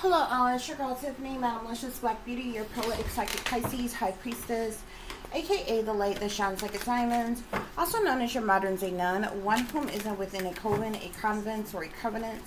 Hello, all. It's your girl Tiffany, Madam Licious Black Beauty, your poetic psychic Pisces, High Priestess, aka the light that shines like a diamond, also known as your modern day nun, one whom isn't within a coven, a convent, or a covenant.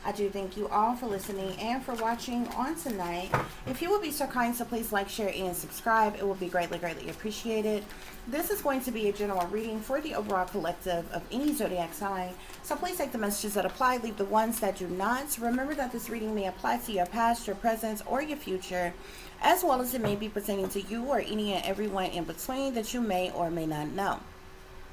I do thank you all for listening and for watching on tonight. If you would be so kind, so please like, share, and subscribe. It will be greatly, greatly appreciated. This is going to be a general reading for the overall collective of any zodiac sign. So please take the messages that apply, leave the ones that do not. Remember that this reading may apply to your past, your present, or your future, as well as it may be pertaining to you or any and everyone in between that you may or may not know.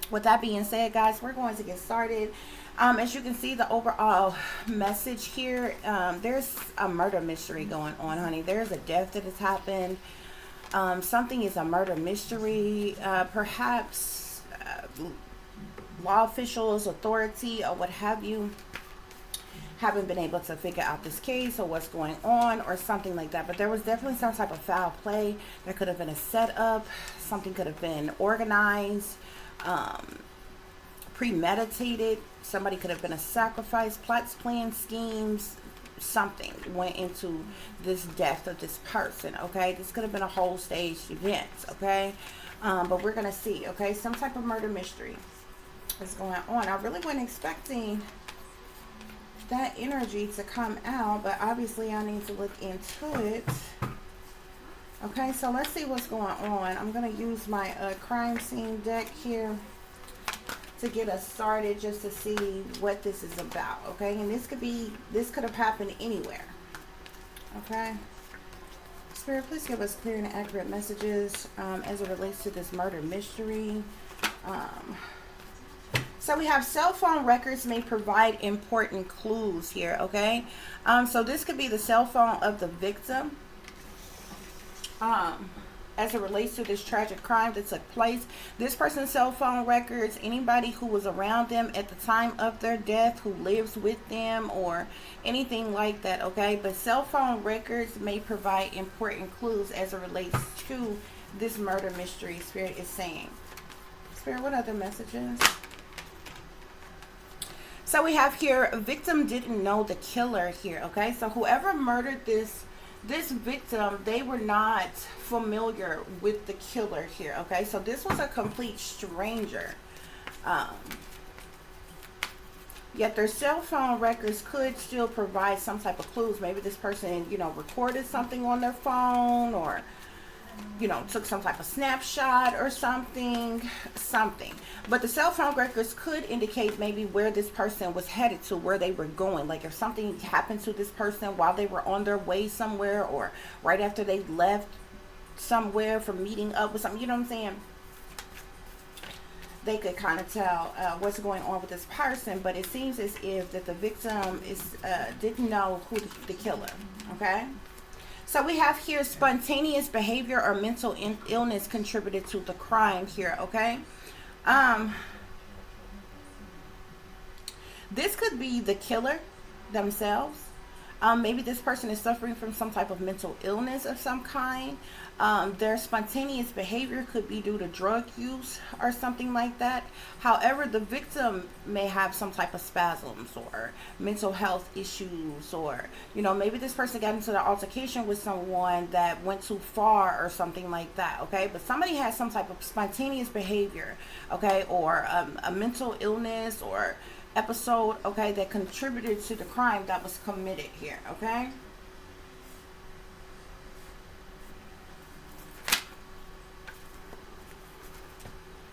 With that being said, guys, we're going to get started. As you can see, the overall message here, there's a murder mystery going on, honey. There's a death that has happened. Something is a murder mystery. Perhaps law officials, authority, or what have you haven't been able to figure out this case or what's going on or something like that. But there was definitely some type of foul play. There could have been a setup. Something could have been organized, premeditated. Somebody could have been a sacrifice. Plots, plans, schemes, something went into this death of this person. Okay, this could have been a whole staged event. Okay, but we're gonna see. Okay, some type of murder mystery is going on. I really wasn't expecting that energy to come out, but obviously I need to look into it. Okay, so let's see what's going on. I'm gonna use my crime scene deck here to get us started, just to see what this is about. Okay, and this could have happened anywhere. Okay, Spirit, please give us clear and accurate messages as it relates to this murder mystery. So we have cell phone records may provide important clues here. Okay, so this could be the cell phone of the victim as it relates to this tragic crime that took place. This person's cell phone records, anybody who was around them at the time of their death, who lives with them, or anything like that. Okay, but cell phone records may provide important clues as it relates to this murder mystery, Spirit is saying. Spirit, what other messages? So we have here, a victim didn't know the killer here. Okay, so whoever murdered this victim, they were not familiar with the killer here. Okay, so this was a complete stranger. Yet their cell phone records could still provide some type of clues. Maybe this person, recorded something on their phone, or took some type of snapshot or something. But the cell phone records could indicate maybe where this person was headed to, where they were going. Like if something happened to this person while they were on their way somewhere, or right after they left somewhere for meeting up with something, you know what I'm saying? They could kind of tell what's going on with this person. But it seems as if that the victim didn't know who the killer. Okay, so we have here spontaneous behavior or mental illness contributed to the crime here. Okay, this could be the killer themselves. Maybe this person is suffering from some type of mental illness of some kind. Their spontaneous behavior could be due to drug use or something like that. However, the victim may have some type of spasms or mental health issues, or maybe this person got into an altercation with someone that went too far or something like that. Okay, but somebody has some type of spontaneous behavior, okay, or a mental illness or episode, okay, that contributed to the crime that was committed here. Okay,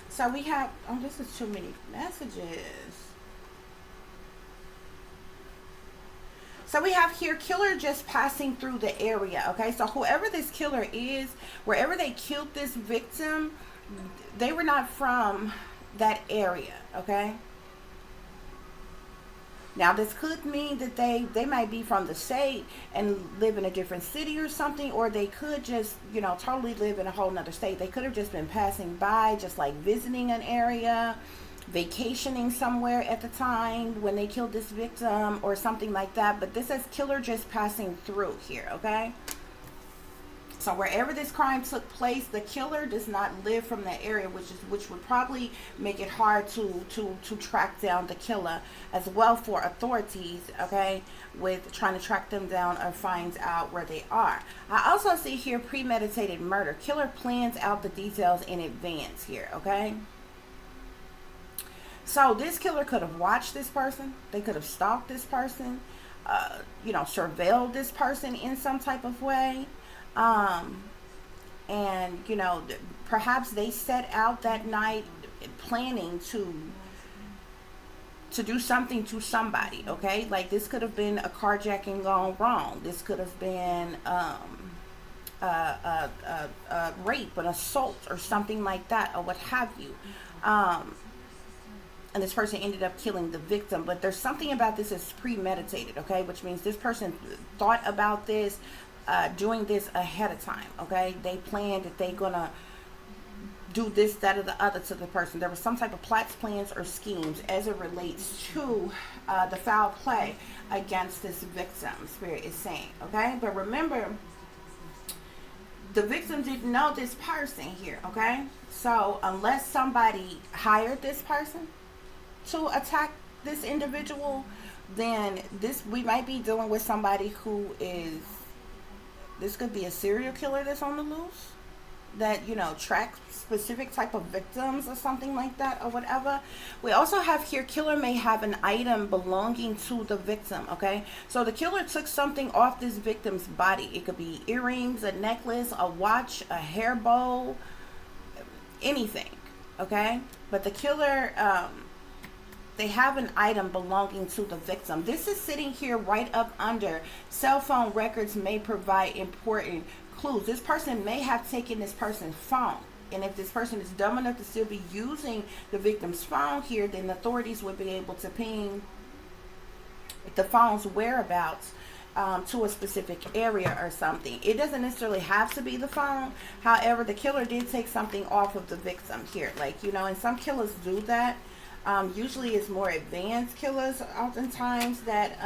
so we have, oh, this is too many messages. So we have here, killer just passing through the area. Okay, so whoever this killer is, wherever they killed this victim, they were not from that area. Okay, now this could mean that they might be from the state and live in a different city or something, or they could just totally live in a whole nother state. They could have just been passing by, just like visiting an area, vacationing somewhere at the time when they killed this victim or something like that. But this says killer just passing through here. Okay, So wherever this crime took place, the killer does not live from that area, which would probably make it hard to track down the killer as well for authorities, okay, with trying to track them down or find out where they are. I also see here premeditated murder. Killer plans out the details in advance here, okay? So this killer could have watched this person. They could have stalked this person, you know, surveilled this person in some type of way. And, you know, perhaps they set out that night planning to do something to somebody, okay? Like this could have been a carjacking gone wrong. This could have been rape, an assault, or something like that, or what have you. And this person ended up killing the victim. But there's something about this that's premeditated, okay? Which means this person thought about this, doing this ahead of time, okay? They planned that they're gonna do this, that, or the other to the person. There was some type of plots, plans, or schemes as it relates to the foul play against this victim, Spirit is saying, okay? But remember, the victim didn't know this person here, okay? So unless somebody hired this person to attack this individual, then we might be dealing with somebody who is, this could be a serial killer that's on the loose, that, you know, tracks specific type of victims or something like that, or whatever. We also have here, killer may have an item belonging to the victim, okay? So the killer took something off this victim's body. It could be earrings, a necklace, a watch, a hair bow, anything, okay? But the killer, they have an item belonging to the victim. This is sitting here right up under cell phone records may provide important clues. This person may have taken this person's phone. And if this person is dumb enough to still be using the victim's phone here, then authorities would be able to ping the phone's whereabouts to a specific area or something. It doesn't necessarily have to be the phone. However, the killer did take something off of the victim here. Like, you know, and some killers do that. Usually it's more advanced killers oftentimes that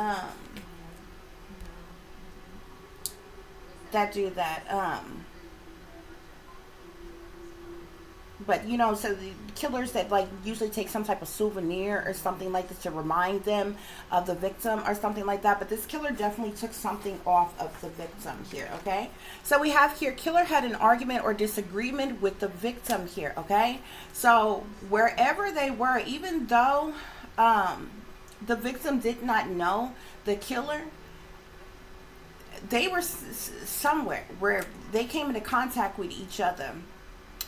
that do that. But, you know, so the killers that like usually take some type of souvenir or something like this to remind them of the victim or something like that. But this killer definitely took something off of the victim here, okay? So we have here, killer had an argument or disagreement with the victim here, okay? So wherever they were, even though the victim did not know the killer, they were somewhere where they came into contact with each other.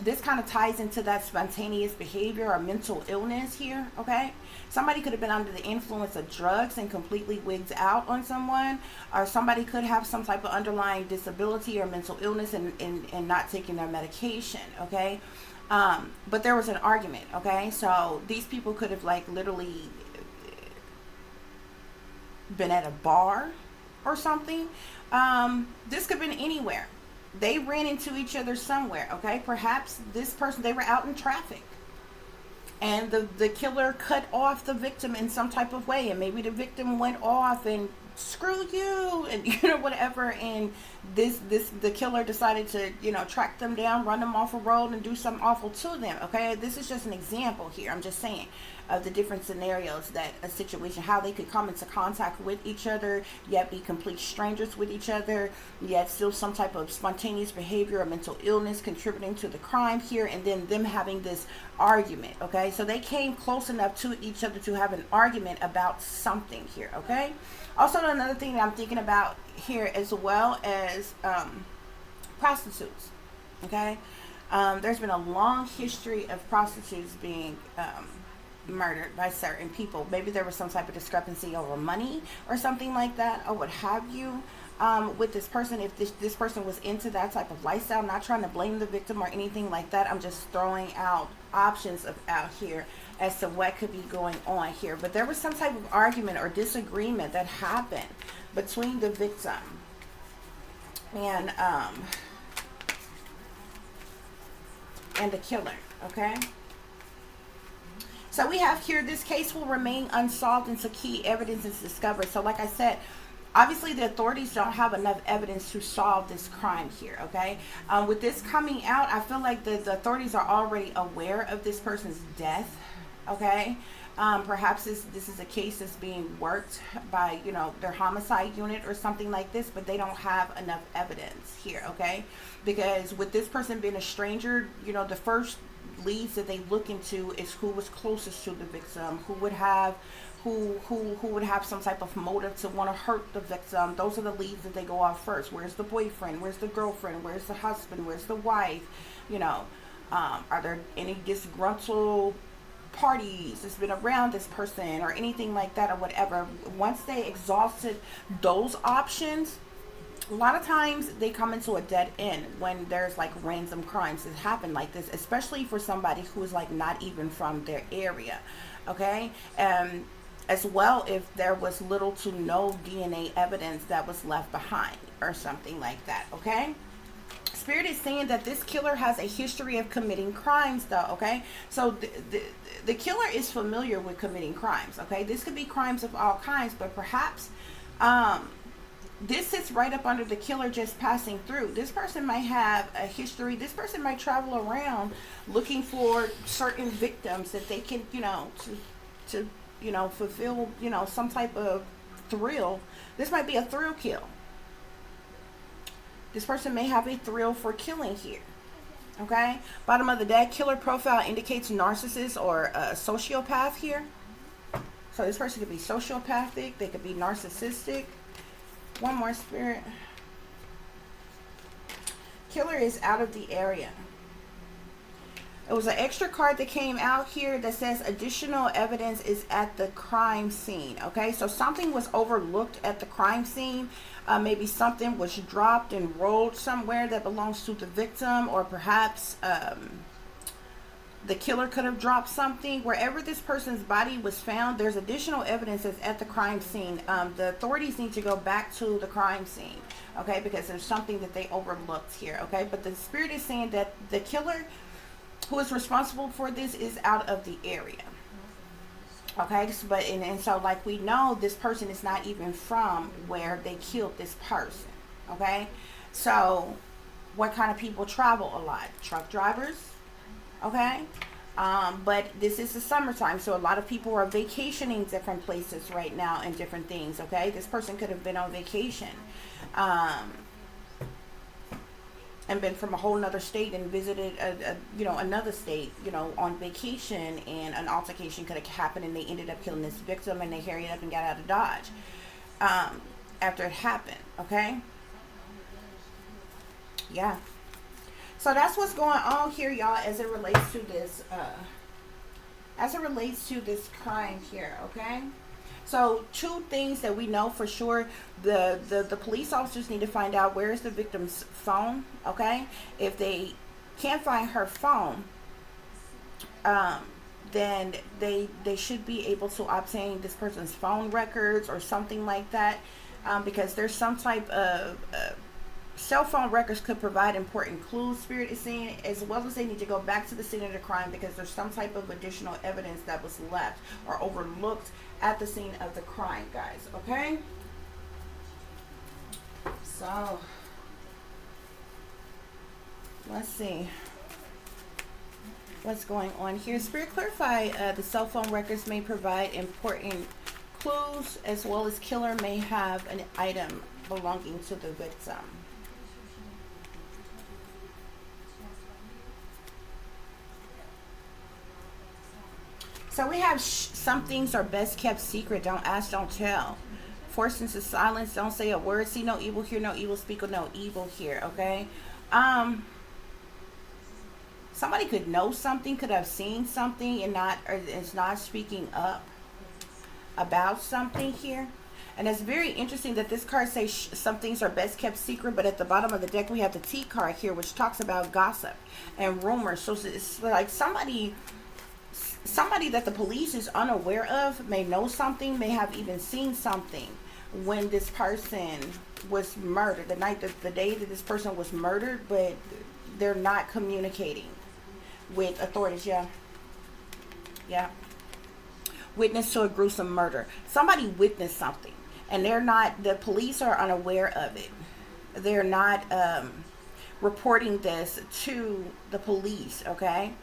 This kind of ties into that spontaneous behavior or mental illness here, okay? Somebody could have been under the influence of drugs and completely wigged out on someone, or somebody could have some type of underlying disability or mental illness and not taking their medication, okay? But there was an argument, okay? So these people could have like literally been at a bar or something. This could have been anywhere. They ran into each other somewhere, okay? Perhaps this person, they were out in traffic. And the killer cut off the victim in some type of way. And maybe the victim went off and screw you and, you know, whatever. And the killer decided to, you know, track them down, run them off a road and do something awful to them, okay? This is just an example here. I'm just saying of the different scenarios that a situation, how they could come into contact with each other, yet be complete strangers with each other, yet still some type of spontaneous behavior or mental illness contributing to the crime here, and then them having this argument, okay? So they came close enough to each other to have an argument about something here, okay? Also, another thing that I'm thinking about here as well as prostitutes, okay? There's been a long history of prostitutes being murdered by certain people. Maybe there was some type of discrepancy over money or something like that, or what have you, with this person. If this person was into that type of lifestyle, I'm not trying to blame the victim or anything like that. I'm just throwing out options out here as to what could be going on here. But there was some type of argument or disagreement that happened between the victim and the killer, okay? So we have here, this case will remain unsolved until key evidence is discovered. So like I said, Obviously, the authorities don't have enough evidence to solve this crime here, okay? With this coming out, I feel like the authorities are already aware of this person's death, okay? Perhaps this is a case that's being worked by, you know, their homicide unit or something like this, but they don't have enough evidence here, okay? Because with this person being a stranger, you know, the first leads that they look into is who was closest to the victim, who would have some type of motive to want to hurt the victim. Those are the leads that they go off first. Where's the boyfriend? Where's the girlfriend? Where's the husband? Where's the wife? You know, are there any disgruntled parties that's been around this person or anything like that or whatever? Once they exhausted those options, a lot of times they come into a dead end when there's like random crimes that happen like this, especially for somebody who is like not even from their area, okay? As well, if there was little to no DNA evidence that was left behind or something like that, okay? Spirit is saying that this killer has a history of committing crimes though, okay? So the killer is familiar with committing crimes, okay? This could be crimes of all kinds, but perhaps this sits right up under the killer just passing through. This person might have a history. This person might travel around looking for certain victims that they can, you know, to you know, fulfill, you know, some type of thrill. This might be a thrill kill. This person may have a thrill for killing here. Okay? Bottom of the deck, killer profile indicates narcissist or a sociopath here. So this person could be sociopathic. They could be narcissistic. One more, Spirit. Killer is out of the area. It was an extra card that came out here that says additional evidence is at the crime scene. Okay, so something was overlooked at the crime scene. Maybe something was dropped and rolled somewhere that belongs to the victim, or perhaps the killer could have dropped something. Wherever this person's body was found, there's additional evidence that's at the crime scene. The authorities need to go back to the crime scene, okay, because there's something that they overlooked here, okay? But the Spirit is saying that the killer who is responsible for this is out of the area, okay? But and so like we know, this person is not even from where they killed this person, okay? So what kind of people travel a lot? Truck drivers, okay? But this is the summertime, so a lot of people are vacationing different places right now and different things, okay? This person could have been on vacation and been from a whole nother state and visited you know, another state, you know, on vacation, and an altercation could have happened and they ended up killing this victim, and they hurried up and got out of Dodge after it happened, okay? Yeah. So that's what's going on here, y'all, as it relates to this crime here, okay? So two things that we know for sure: the police officers need to find out where is the victim's phone, okay? If they can't find her phone, then they should be able to obtain this person's phone records or something like that, because there's some type of cell phone records could provide important clues, Spirit is saying, as well as they need to go back to the scene of the crime because there's some type of additional evidence that was left or overlooked at the scene of the crime, guys, okay? So let's see what's going on here. Spirit, clarify the cell phone records may provide important clues, as well as killer may have an item belonging to the victim. So we have some things are best kept secret. Don't ask, don't tell. Forced into silence. Don't say a word. See no evil, hear no evil, speak no evil here, okay? Somebody could know something, could have seen something, and is not speaking up about something here. And it's very interesting that this card says some things are best kept secret, but at the bottom of the deck we have the T card here, which talks about gossip and rumors. So it's like somebody that the police is unaware of may know something, may have even seen something when this person was murdered, the day that this person was murdered, but they're not communicating with authorities. Yeah. Witness to a gruesome murder. Somebody witnessed something, and they're not, the police are unaware of it. They're not reporting this to the police, okay?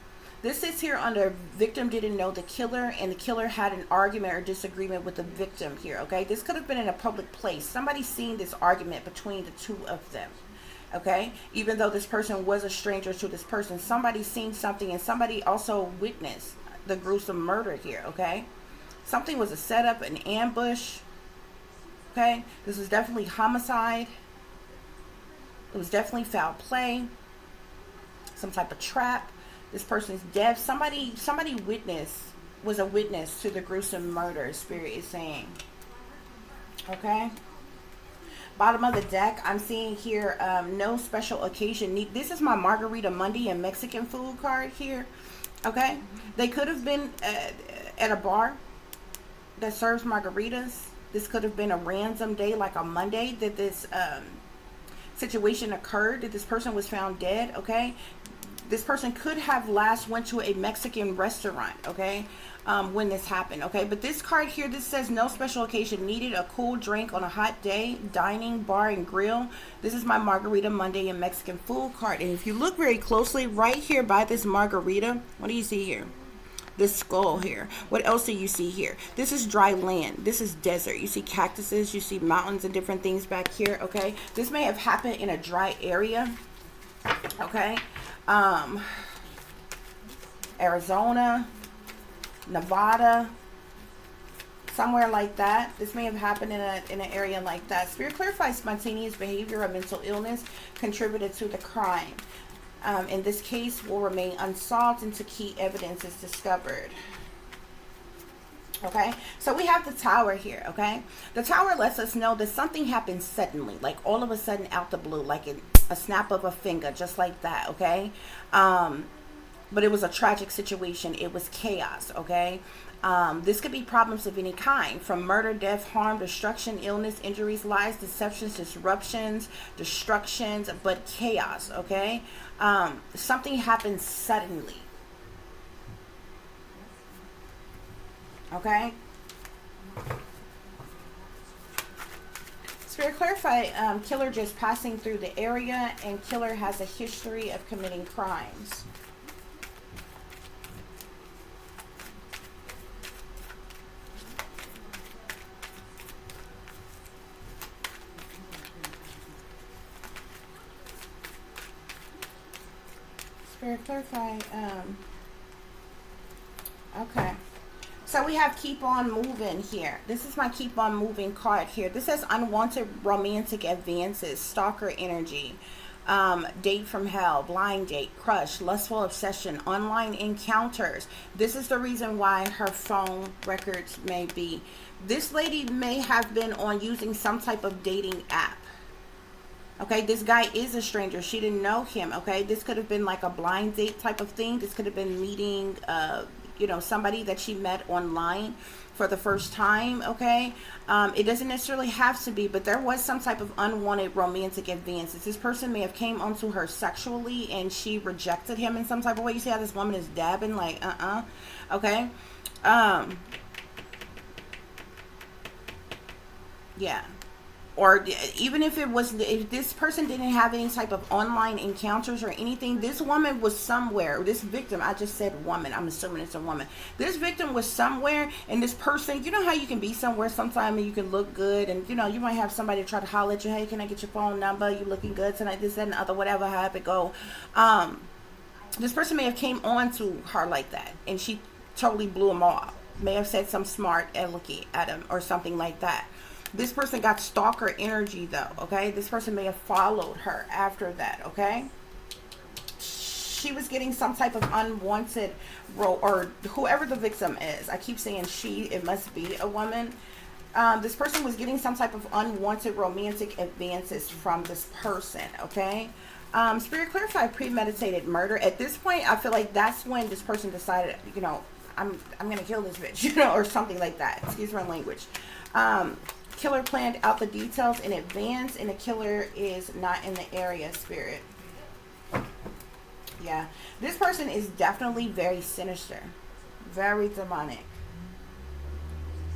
This is here under victim didn't know the killer, and the killer had an argument or disagreement with the victim here, okay? This could have been in a public place. Somebody seen this argument between the two of them, okay? Even though this person was a stranger to this person, somebody seen something, and somebody also witnessed the gruesome murder here, okay? Something was a setup, an ambush, okay? This was definitely homicide. It was definitely foul play, some type of trap. This person's deaf. Somebody was a witness to the gruesome murder, Spirit is saying. Okay. Bottom of the deck, I'm seeing here, no special occasion need. This is my Margarita Monday and Mexican food card here. Okay. They could have been at a bar that serves margaritas. This could have been a random day, like a Monday, that this situation occurred, that this person was found dead, okay? This person could have last went to a Mexican restaurant, okay, when this happened, okay? But this card here, this says no special occasion needed, a cool drink on a hot day, dining, bar, and grill. This is my Margarita Monday and Mexican food card. And if you look very closely, right here by this margarita, what do you see here? This skull here. What else do you see here? This is dry land. This is desert. You see cactuses, you see mountains and different things back here, okay? This may have happened in a dry area, okay? Arizona, Nevada, somewhere like that. This may have happened in an area like that. Spirit clarifies spontaneous behavior or mental illness contributed to the crime. In this case, will remain unsolved until key evidence is discovered. Okay, so we have the Tower here, okay? The Tower lets us know that something happened suddenly, like all of a sudden out the blue, like a snap of a finger, just like that, okay? But it was a tragic situation. It was chaos, okay? This could be problems of any kind, from murder, death, harm, destruction, illness, injuries, lies, deceptions, disruptions, destructions, but chaos, okay? Something happened suddenly. Okay? Spirit clarify, killer just passing through the area, and killer has a history of committing crimes. Spirit clarify, okay. So we have keep on moving here. This is my keep on moving card here. This says unwanted romantic advances, stalker energy, date from hell, blind date, crush, lustful obsession, online encounters. This is the reason why her phone records may be. This lady may have been on using some type of dating app. Okay, this guy is a stranger. She didn't know him, okay? This could have been like a blind date type of thing. This could have been meeting, you know, somebody that she met online for the first time, okay? It doesn't necessarily have to be, but there was some type of unwanted romantic advances. This person may have came onto her sexually and she rejected him in some type of way. You see how this woman is dabbing, like, okay? Yeah. Or even if it was, if this person didn't have any type of online encounters or anything, this woman was somewhere. This victim, I just said woman, I'm assuming it's a woman. This victim was somewhere, and this person, you know how you can be somewhere sometime and you can look good, and you know, you might have somebody try to holler at you, hey, can I get your phone number? You looking good tonight, this, that, and the other, whatever, how it go. This person may have came on to her like that, and she totally blew him off. May have said some smart alecky at him or something like that. This person got stalker energy though, okay? This person may have followed her after that, okay? She was getting some type of unwanted role, or whoever the victim is. I keep saying she, it must be a woman. This person was getting some type of unwanted romantic advances from this person, okay? Spirit clarify premeditated murder. At this point, I feel like that's when this person decided, you know, I'm going to kill this bitch, you know, or something like that. Excuse my language. Killer planned out the details in advance, and the killer is not in the area, Spirit. Yeah, this person is definitely very sinister, very demonic,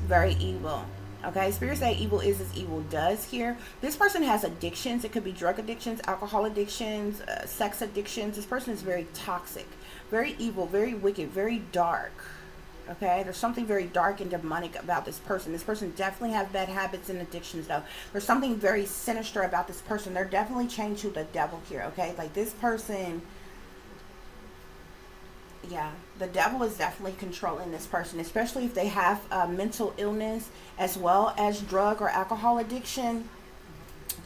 very evil, Okay, Spirit say evil is as evil does here. This person has addictions. It could be drug addictions, alcohol addictions, sex addictions. This person is very toxic, very evil, very wicked, very dark. Okay, there's something very dark and demonic about this person. This person definitely has bad habits and addictions, though. There's something very sinister about this person. They're definitely chained to the devil here. Okay, like this person, yeah, the devil is definitely controlling this person, especially if they have mental illness as well as drug or alcohol addiction.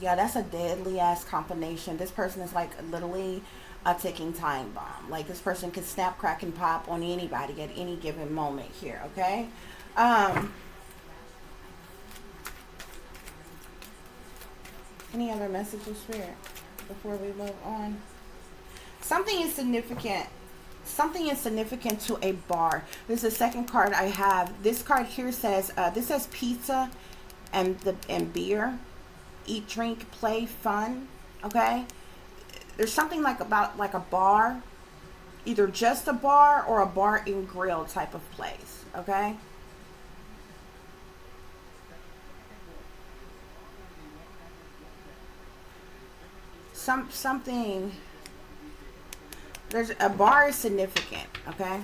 Yeah, that's a deadly ass combination. This person is like literally a ticking time bomb. Like this person could snap, crack, and pop on anybody at any given moment here. Okay. Any other messages, Spirit, before we move on? Something is significant. Something is significant to a bar. This is the second card I have. This card here says, this says pizza and beer, eat, drink, play, fun. Okay. There's something like about like a bar, either just a bar or a bar and grill type of place. Okay. Something. There's a bar is significant. Okay.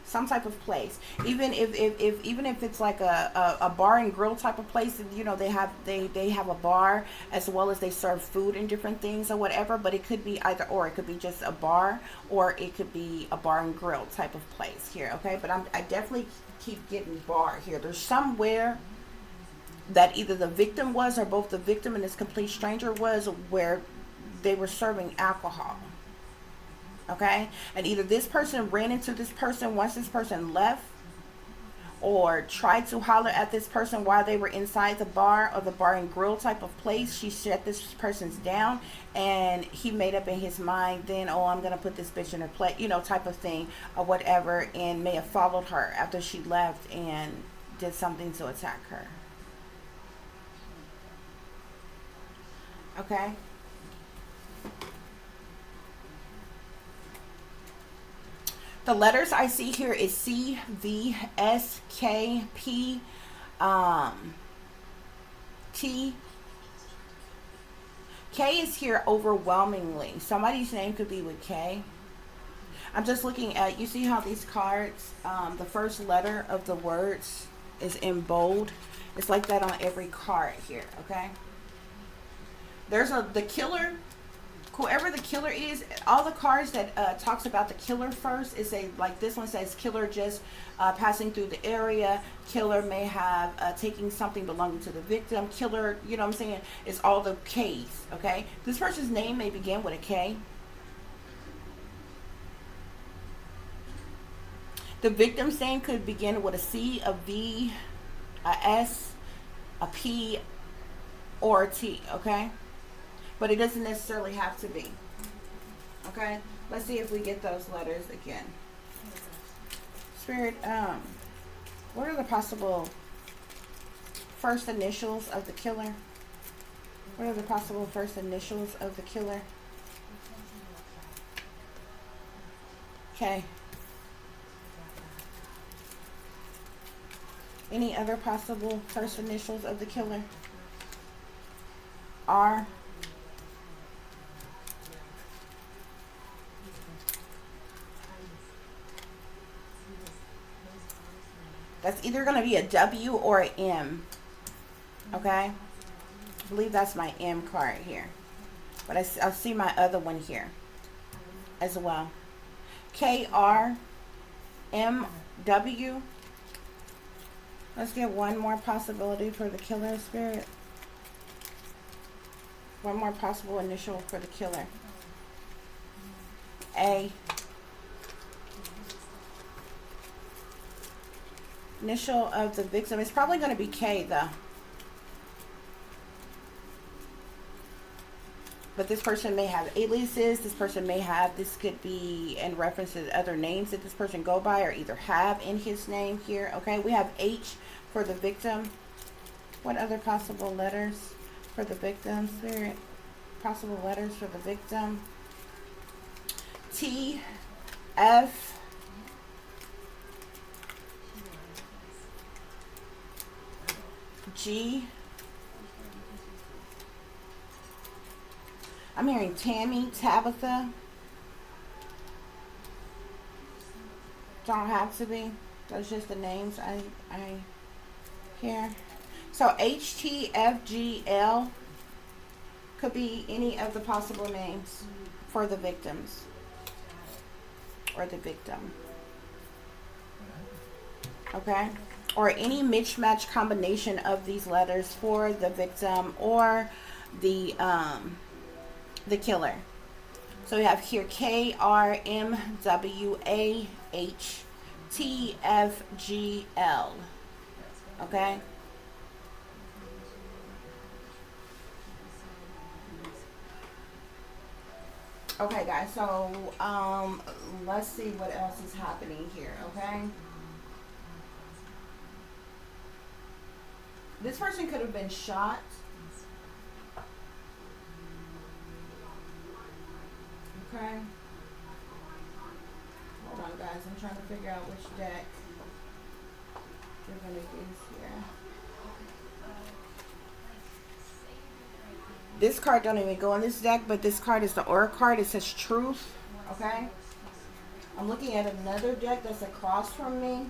Some type of place, even if it's like a bar and grill type of place, you know, they have a bar as well as they serve food and different things or whatever, but it could be either or. It could be just a bar or it could be a bar and grill type of place here. Okay, but I definitely keep getting bar here. There's somewhere that either the victim was or both the victim and this complete stranger was, where they were serving alcohol. Okay, and either this person ran into this person once this person left, or tried to holler at this person while they were inside the bar or the bar and grill type of place. She shut this person's down, and he made up in his mind then, oh, I'm gonna put this bitch in her place, you know, type of thing or whatever, and may have followed her after she left and did something to attack her. Okay. The letters I see here is C, V, S, K, P, T. K is here overwhelmingly. Somebody's name could be with K. I'm just looking at, you see how these cards, the first letter of the words is in bold. It's like that on every card here, okay? There's the killer. Whoever the killer is, all the cards that talks about the killer first is like this one says killer just passing through the area. Killer may have taking something belonging to the victim. Killer, you know what I'm saying, is all the K's, okay? This person's name may begin with a K. The victim's name could begin with a C, a V, a S, a P, or a T, okay? But it doesn't necessarily have to be. Okay? Let's see if we get those letters again. Spirit, what are the possible first initials of the killer? What are the possible first initials of the killer? Okay. Any other possible first initials of the killer? R. That's either going to be a W or an M. Okay? I believe that's my M card here. But I see my other one here as well. K-R-M-W. Let's get one more possibility for the killer, Spirit. One more possible initial for the killer. A. Initial of the victim. It's probably going to be K, though. But this person may have aliases. This person may have, this could be in reference to other names that this person go by or either have in his name here. Okay, we have H for the victim. What other possible letters for the victim, Spirit? Possible letters for the victim. T, F, G. I'm hearing Tammy, Tabitha. Don't have to be. Those just the names I hear. So HTFGL could be any of the possible names for the victims or the victim. Okay? Or any mismatch combination of these letters for the victim or the killer. So we have here KRMWAHTFGL. Okay? Okay, guys, so let's see what else is happening here, okay? This person could have been shot. Okay. Hold on, guys. I'm trying to figure out which deck we're going to use here. This card don't even go in this deck, but this card is the Aura card. It says Truth. Okay. I'm looking at another deck that's across from me.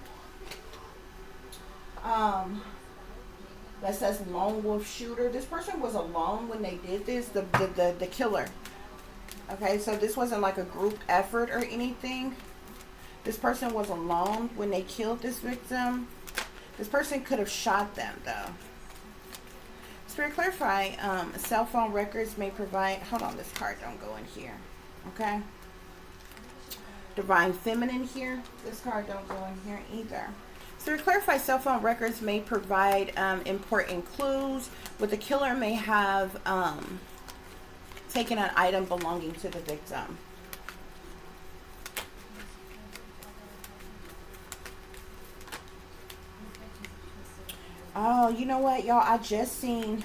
That says Lone Wolf Shooter. This person was alone when they did this, the killer. Okay, so this wasn't like a group effort or anything. This person was alone when they killed this victim. This person could have shot them though. Spirit clarify, cell phone records may provide, hold on, this card don't go in here. Okay. Divine Feminine here. This card don't go in here either. Spirit clarify, cell phone records may provide important clues. What the killer may have taken an item belonging to the victim. Oh, you know what, y'all? I just seen.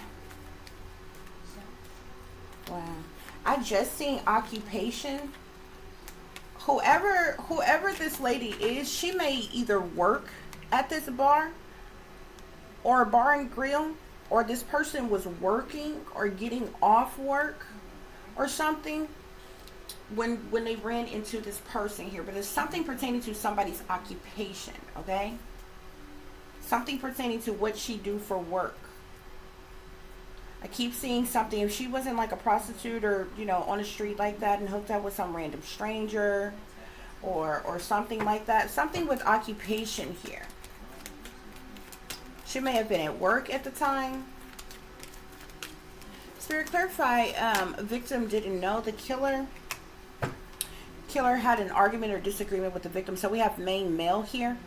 Wow. I just seen occupation. Whoever this lady is, she may either work at this bar or a bar and grill, or this person was working or getting off work or something when they ran into this person here. But there's something pertaining to somebody's occupation, okay? Something pertaining to what she do for work. I keep seeing something. If she wasn't like a prostitute or, you know, on the street like that and hooked up with some random stranger or something like that. Something with occupation here. She may have been at work at the time. Spirit clarify, victim didn't know the killer. Killer had an argument or disagreement with the victim. So we have main male here.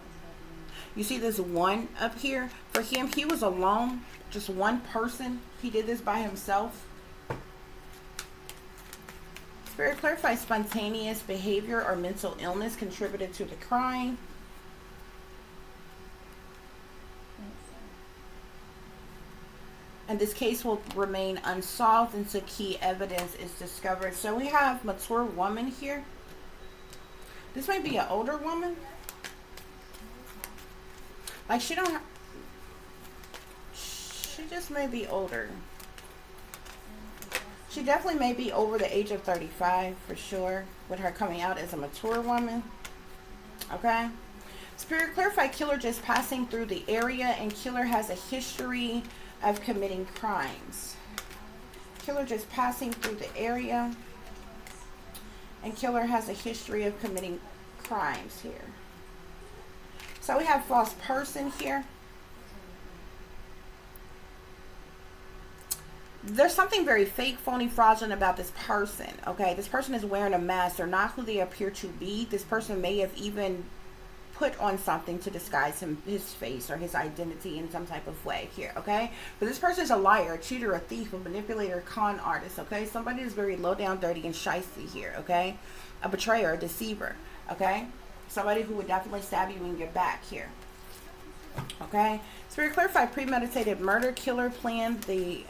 You see this one up here? For him, he was alone. Just one person. He did this by himself. Spirit clarify, spontaneous behavior or mental illness contributed to the crime. And this case will remain unsolved until key evidence is discovered. So we have mature woman here. This might be an older woman. Like she just may be older. She definitely may be over the age of 35 for sure, with her coming out as a mature woman. Okay. Spirit clarify, killer just passing through the area, and killer has a history of committing crimes. Killer just passing through the area, and killer has a history of committing crimes here. So we have false person here. There's something very fake, phony, fraudulent about this person. Okay, this person is wearing a mask. They're not who they appear to be. This person may have even put on something to disguise his face or his identity in some type of way here. Okay, but this person is a liar, a cheater, a thief, a manipulator, a con artist. Okay, somebody is very low down, dirty, and shysty here. Okay, a betrayer, a deceiver. Okay, somebody who would definitely stab you in your back here. Okay, Spirit clarify, premeditated murder. Killer planned the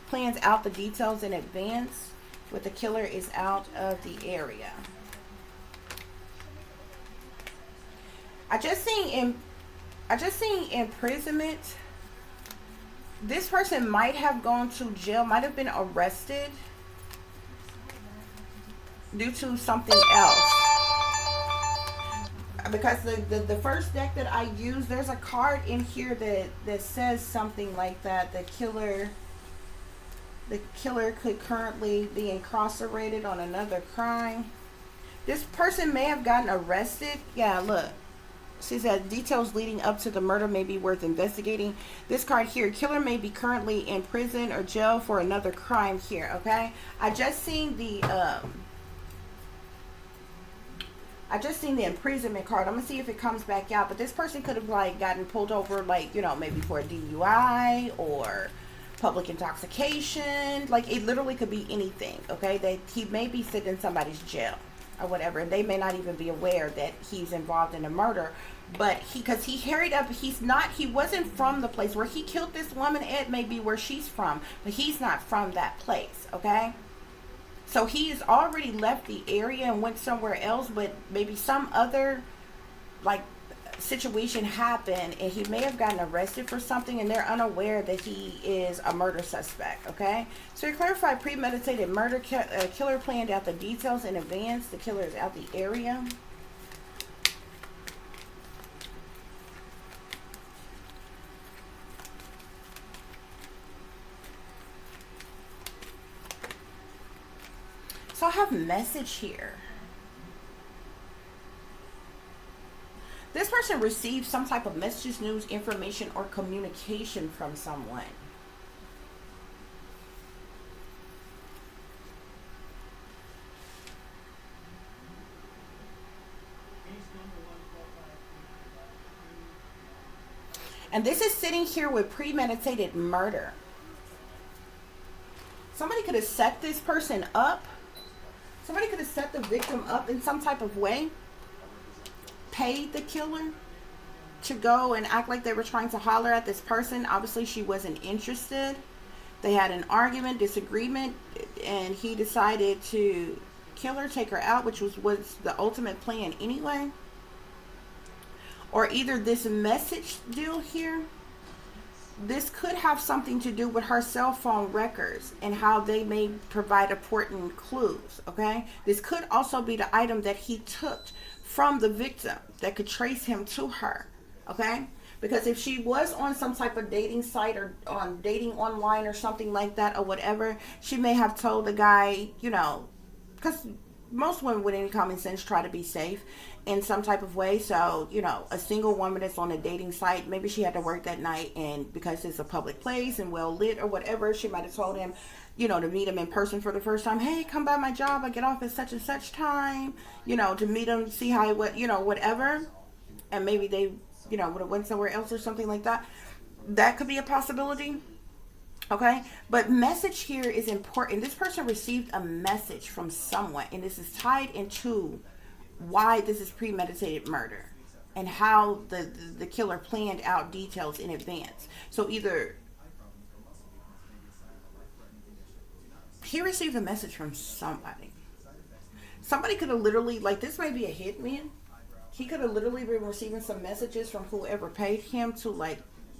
plans out the details in advance, but the killer is out of the area. I just seen imprisonment This person might have gone to jail, might have been arrested due to something else. Because the first deck that I used, there's a card in here that says something like that. The killer could currently be incarcerated on another crime. This person may have gotten arrested. Yeah, look. She said details leading up to the murder may be worth investigating. This card here, killer may be currently in prison or jail for another crime here, okay? I just seen the imprisonment card. I'm gonna see if it comes back out. But this person could have like gotten pulled over, like, you know, maybe for a DUI or public intoxication. Like, it literally could be anything, okay? He may be sitting in somebody's jail or whatever, and they may not even be aware that he's involved in a murder. But because he hurried up, he wasn't from the place where he killed this woman. It may be where she's from, but he's not from that place, okay? So he's already left the area and went somewhere else, but maybe some other like situation happened and he may have gotten arrested for something and they're unaware that he is a murder suspect, okay? So you clarify premeditated murder. Killer planned out the details in advance. The killer is out the area. So I have message here. This person received some type of messages, news, information, or communication from someone. And this is sitting here with premeditated murder. Somebody could have set this person up. Somebody could have set the victim up in some type of way. Paid the killer to go and act like they were trying to holler at this person. Obviously, she wasn't interested. They had an argument, disagreement, and he decided to kill her, take her out, which was the ultimate plan anyway. Or either this message deal here, this could have something to do with her cell phone records and how they may provide important clues, okay? This could also be the item that he took from the victim that could trace him to her, okay? Because if she was on some type of dating site or on dating online or something like that or whatever, she may have told the guy, you know, because most women with any common sense try to be safe in some type of way. So, you know, a single woman that's on a dating site, maybe she had to work that night, and because it's a public place and well lit or whatever, she might have told him, you know, to meet him in person for the first time. Hey, come by my job. I get off at such and such time, you know, to meet him, see how he, you know, whatever. And maybe they, you know, would have went somewhere else or something like that. That could be a possibility. Okay, but message here is important. This person received a message from someone, and this is tied into why this is premeditated murder and how the killer planned out details in advance. So either he received a message from somebody. Somebody could have literally, like, this may be a hitman. He could have literally been receiving some messages from whoever paid him to, like,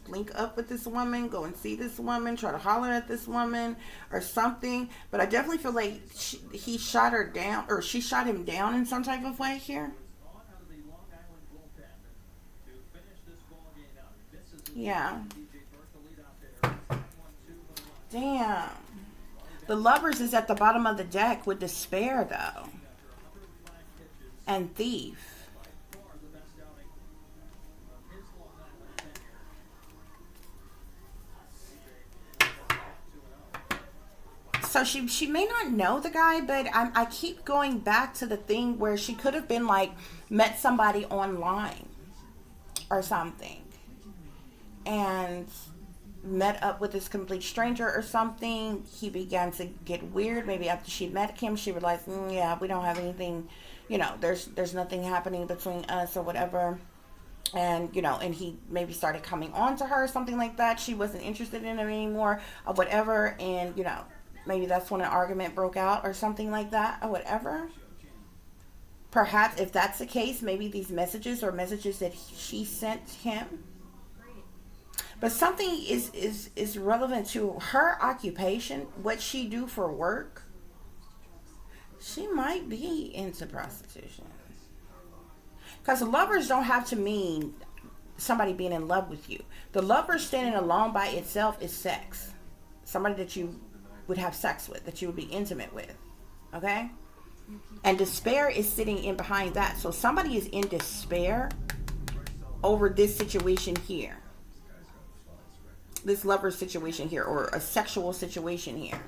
link up with this woman, go and see this woman, try to holler at this woman or something. But I definitely feel like he shot her down, or she shot him down in some type of way here. Yeah. Damn. The Lovers is at the bottom of the deck with Despair, though. And Thief. So she may not know the guy, but I keep going back to the thing where she could have been like, met somebody online or something and met up with this complete stranger or something. He began to get weird. Maybe after she met him, she realized, yeah, we don't have anything, you know, there's nothing happening between us or whatever. And, you know, and he maybe started coming on to her or something like that. She wasn't interested in him anymore or whatever. And, you know, maybe that's when an argument broke out or something like that or whatever. Perhaps if that's the case, maybe these messages or messages that she sent him. But something is relevant to her occupation, what she do for work. She might be into prostitution. Because lovers don't have to mean somebody being in love with you. The lover standing alone by itself is sex. Somebody that you would have sex with, that you would be intimate with. Okay? And despair is sitting in behind that. So somebody is in despair over this situation here. This lover situation here, or a sexual situation here.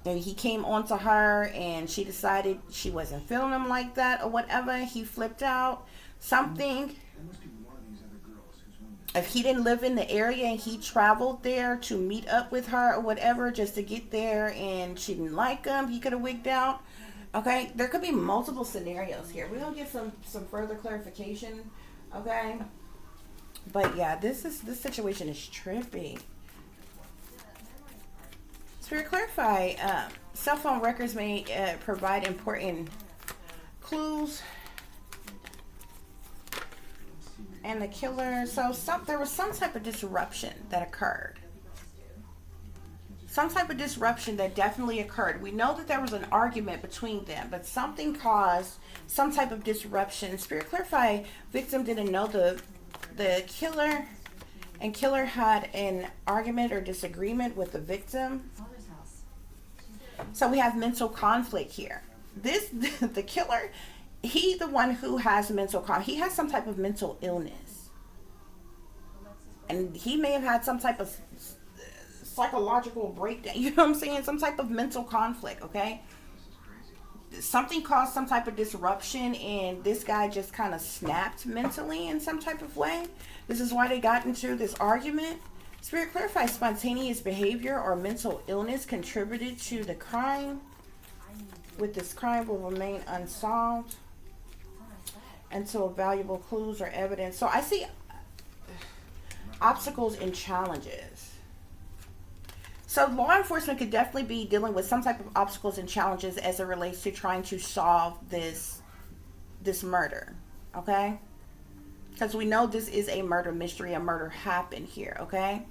And he came onto her and she decided she wasn't feeling him like that or whatever. He flipped out. Something. If he didn't live in the area and he traveled there to meet up with her or whatever, just to get there, and she didn't like him, he could have wigged out. Okay, there could be multiple scenarios here. We're gonna get some further clarification. Okay, but yeah, this situation is trippy. Spirit, clarify. Cell phone records may provide important clues. And the killer, so there was some type of disruption that occurred. Some type of disruption that definitely occurred. We know that there was an argument between them, but something caused some type of disruption. Spirit, clarify. Victim didn't know the killer, and killer had an argument or disagreement with the victim. So we have mental conflict here. The killer, he the one who has mental conflict. He has some type of mental illness. And he may have had some type of psychological breakdown. You know what I'm saying? Some type of mental conflict, okay? Something caused some type of disruption, and this guy just kind of snapped mentally in some type of way. This is why they got into this argument. Spirit, clarify. Spontaneous behavior or mental illness contributed to the crime. With this crime will remain unsolved until valuable clues or evidence. So I see obstacles and challenges. So law enforcement could definitely be dealing with some type of obstacles and challenges as it relates to trying to solve this murder. Okay? Because we know this is a murder mystery. A murder happened here. Okay?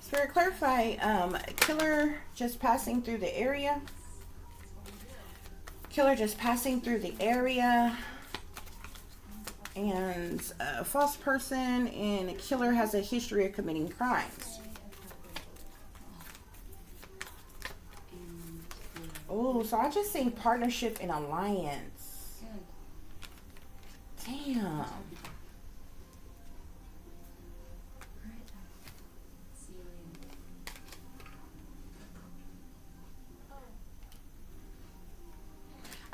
Spirit, clarify. Killer just passing through the area. Killer just passing through the area. And a false person, and a killer has a history of committing crimes. Oh, so I just seen partnership and alliance. Damn.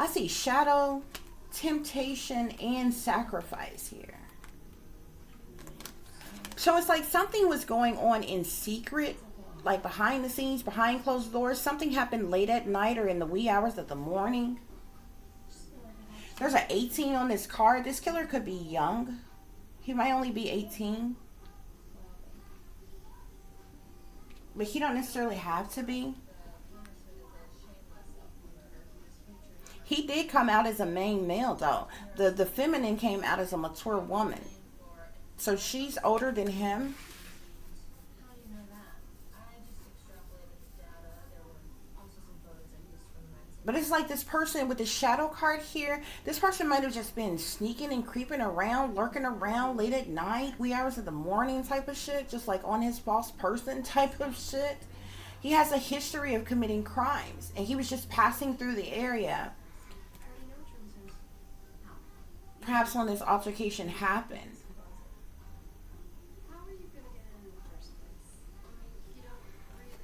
I see shadow, temptation, and sacrifice here. So it's like something was going on in secret, like behind the scenes, behind closed doors. Something happened late at night or in the wee hours of the morning. There's an 18 on this card. This killer could be young. He might only be 18. But he don't necessarily have to be. He did come out as a main male, though. The feminine came out as a mature woman. So she's older than him. But it's like this person with the shadow card here. This person might have just been sneaking and creeping around, lurking around late at night, wee hours of the morning type of shit. Just like on his false person type of shit. He has a history of committing crimes. And he was just passing through the area. Perhaps when this altercation happened.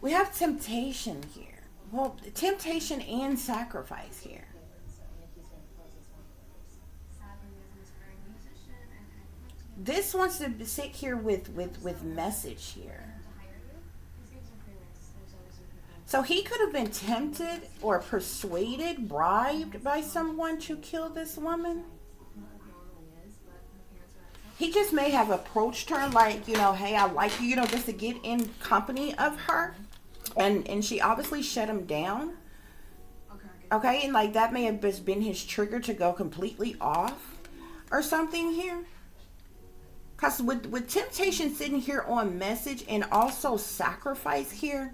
We have temptation here. Well, temptation and sacrifice here. This wants to sit here with message here. So he could have been tempted or persuaded, bribed by someone to kill this woman. He just may have approached her like, you know, hey, I like you, you know, just to get in company of her. And she obviously shut him down. Okay, and like that may have just been his trigger to go completely off or something here. Because with temptation sitting here on message and also sacrifice here,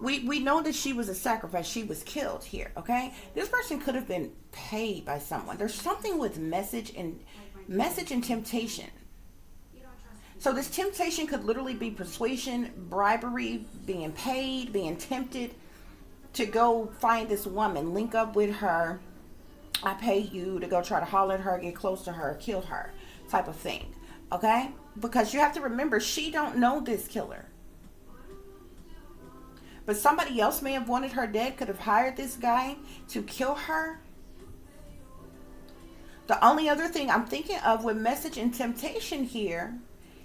we know that she was a sacrifice. She was killed here, okay? This person could have been paid by someone. There's something with message and temptation. So this temptation could literally be persuasion, bribery, being paid, being tempted to go find this woman, link up with her. I pay you to go try to holler at her, get close to her, kill her, type of thing. Okay? Because you have to remember, she don't know this killer. But somebody else may have wanted her dead, could have hired this guy to kill her. The only other thing I'm thinking of with message and temptation here,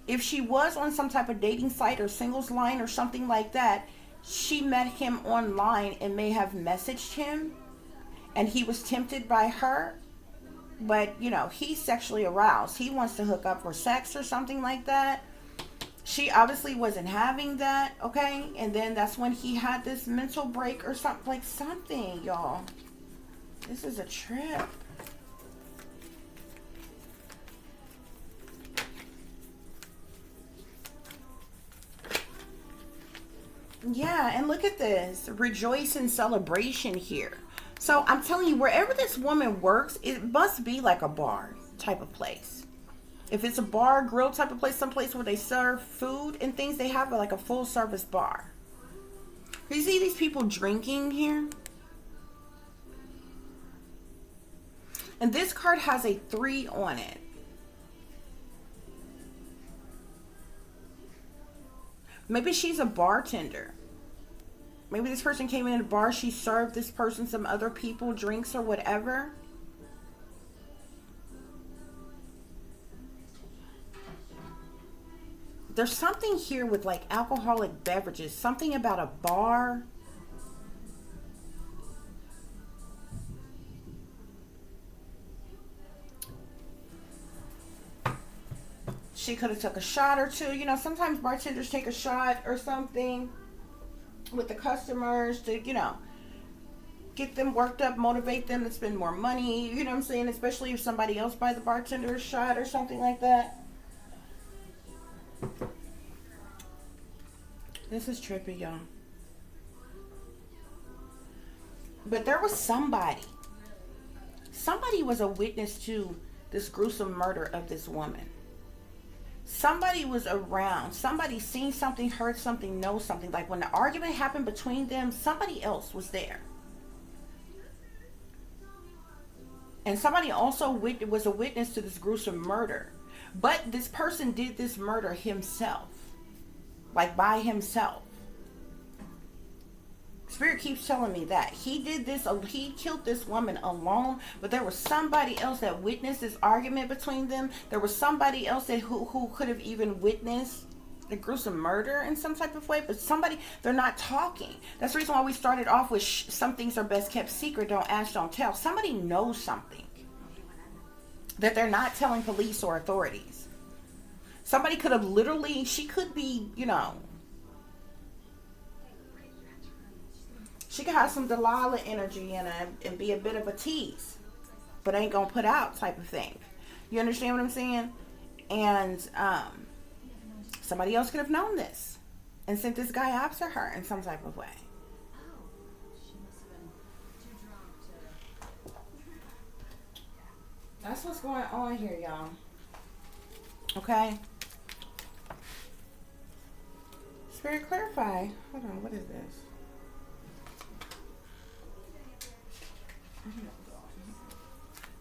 if she was on some type of dating site or singles line or something like that, she met him online and may have messaged him and he was tempted by her, but you know, he's sexually aroused. He wants to hook up for sex or something like that. She obviously wasn't having that, okay? And then that's when he had this mental break or something, like something, y'all. This is a trip. Yeah, and look at this. Rejoice in celebration here. So I'm telling you, wherever this woman works, it must be like a bar type of place. If it's a bar, grill type of place, someplace where they serve food and things, they have like a full service bar. You see these people drinking here? And this card has a 3 on it. Maybe she's a bartender. Maybe this person came in a bar, she served this person, some other people, drinks or whatever. There's something here with like alcoholic beverages, something about a bar. She could have took a shot or two. You know, sometimes bartenders take a shot or something with the customers to, you know, get them worked up, motivate them to spend more money. You know what I'm saying? Especially if somebody else buys the bartender a shot or something like that. This is trippy, y'all. But there was somebody. Somebody was a witness to this gruesome murder of this woman. Somebody was around. Somebody seen something, heard something, knows something. Like when the argument happened between them, somebody else was there. And somebody also was a witness to this gruesome murder. But this person did this murder himself. Like by himself. Spirit keeps telling me that. He did this, he killed this woman alone, but there was somebody else that witnessed this argument between them. There was somebody else that who could have even witnessed the gruesome murder in some type of way, but somebody, they're not talking. That's the reason why we started off with some things are best kept secret, don't ask, don't tell. Somebody knows something that they're not telling police or authorities. Somebody could have literally, she could be, you know, she could have some Delilah energy in her and be a bit of a tease, but ain't gonna put out type of thing. You understand what I'm saying? And somebody else could have known this and sent this guy after her in some type of way. That's what's going on here, y'all. Okay? Spirit, clarify. Hold on, what is this?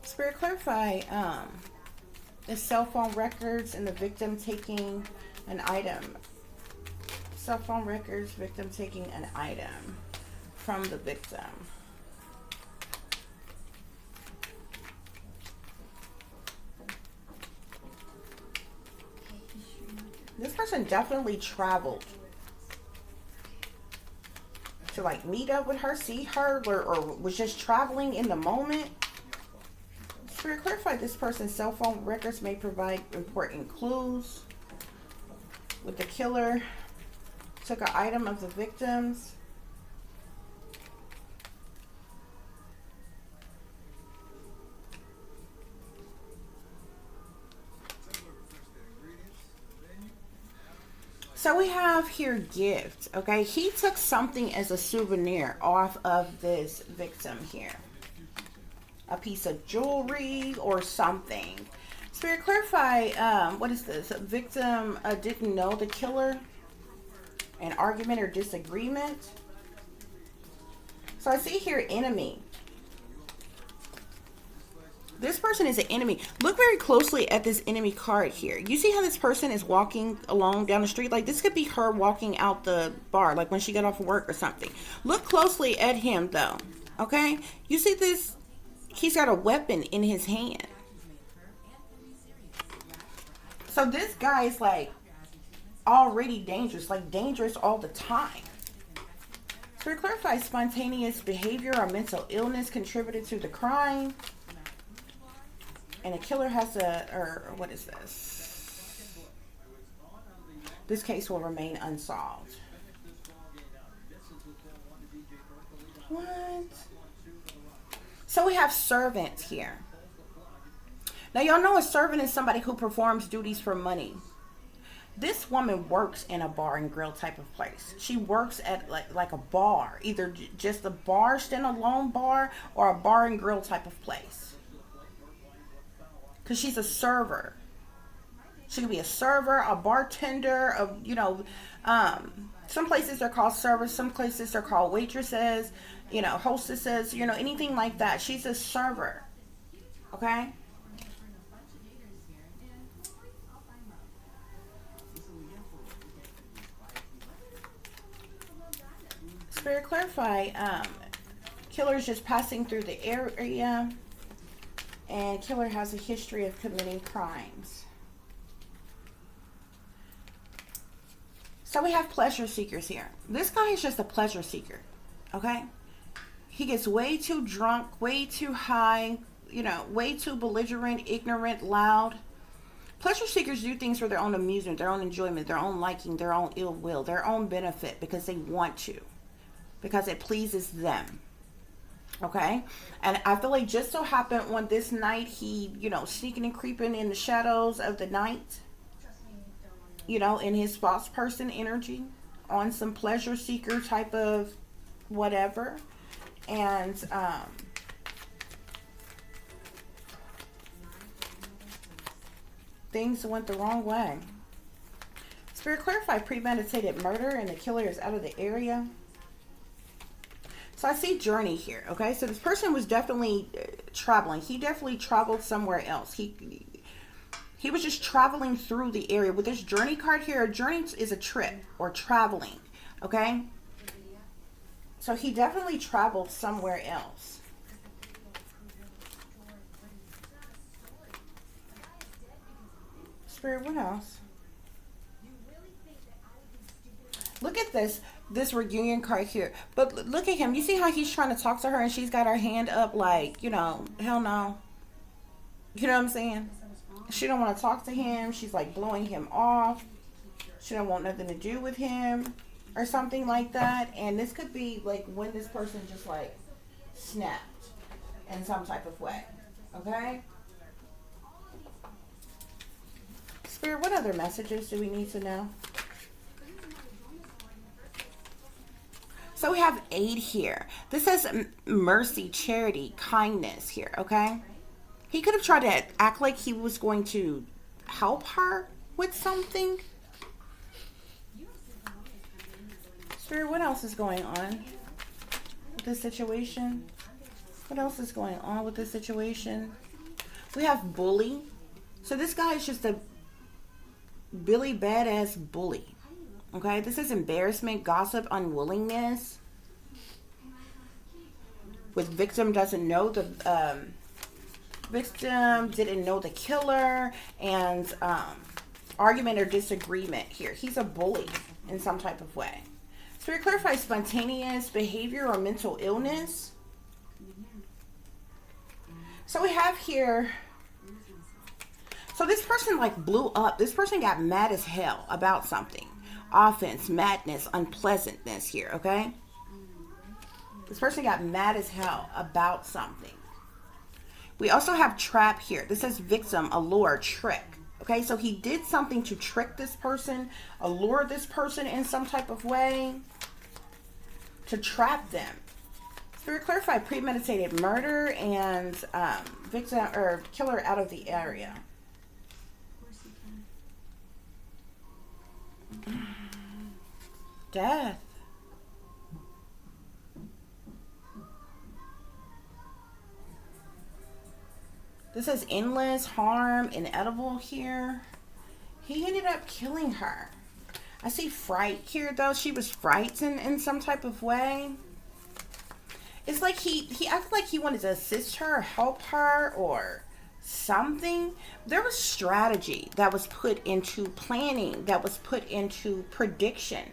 Spirit, clarify the cell phone records and the victim taking an item. Cell phone records, victim taking an item from the victim. This person definitely traveled to like meet up with her, see her, or was just traveling in the moment. Spirit, clarify this person's cell phone records may provide important clues. With the killer, took an item of the victims. So we have here gift, okay? He took something as a souvenir off of this victim here. A piece of jewelry or something. Spirit, clarify, what is this? A victim didn't know the killer? An argument or disagreement? So I see here enemy. This person is an enemy. Look very closely at this enemy card here. You see how this person is walking along down the street? Like this could be her walking out the bar, like when she got off of work or something. Look closely at him though, okay? You see this? He's got a weapon in his hand. So this guy is like already dangerous, like dangerous all the time. So to clarify, spontaneous behavior or mental illness contributed to the crime. And a killer has a, or what is this? This case will remain unsolved. What? So we have servant here. Now y'all know a servant is somebody who performs duties for money. This woman works in a bar and grill type of place. She works at like a bar, either just a bar, standalone bar, or a bar and grill type of place. Because she's a server. She could be a server, a bartender, you know, some places they're called servers, some places they're called waitresses, you know, hostesses, you know, anything like that. She's a server. Okay? Spirit, clarify, killer is just passing through the area. And killer has a history of committing crimes. So we have pleasure seekers here. This guy is just a pleasure seeker. Okay? He gets way too drunk, way too high, you know, way too belligerent, ignorant, loud. Pleasure seekers do things for their own amusement, their own enjoyment, their own liking, their own ill will, their own benefit because they want to. Because it pleases them. Okay, and I feel like just so happened on this night, he, you know, sneaking and creeping in the shadows of the night, you know, in his false person energy on some pleasure seeker type of whatever. And, things went the wrong way. Spirit, clarify premeditated murder and the killer is out of the area. So I see journey here, okay? So this person was definitely traveling. He definitely traveled somewhere else. He was just traveling through the area. With this journey card here, a journey is a trip or traveling, okay? So he definitely traveled somewhere else. Spirit, what else? Look at this reunion card here. But look at him. You see how he's trying to talk to her and she's got her hand up like, you know, hell no. You know what I'm saying? She don't want to talk to him. She's like blowing him off. She don't want nothing to do with him or something like that. And this could be like when this person just like snapped in some type of way. Okay? Spirit, what other messages do we need to know? So we have aid here. This says mercy, charity, kindness here, okay? He could have tried to act like he was going to help her with something. Spirit, what else is going on with this situation? What else is going on with this situation? We have bully. So this guy is just a Billy badass bully. Okay, this is embarrassment, gossip, unwillingness. With victim doesn't know the victim didn't know the killer, and argument or disagreement here. He's a bully in some type of way. So we clarify spontaneous behavior or mental illness. So we have here. So this person like blew up. This person got mad as hell about something. Offense, madness, unpleasantness here, okay? This person got mad as hell about something. We also have trap here. This says victim, allure, trick, Okay, so he did something to trick this person, allure this person in some type of way, to trap them. Spirit, clarify premeditated murder and victim or killer out of the area. Death. This is endless harm, inedible here. He ended up killing her. I see fright here though. She was frightened in some type of way. It's like he acted like he wanted to assist her, or help her, or something. There was strategy that was put into planning, that was put into prediction.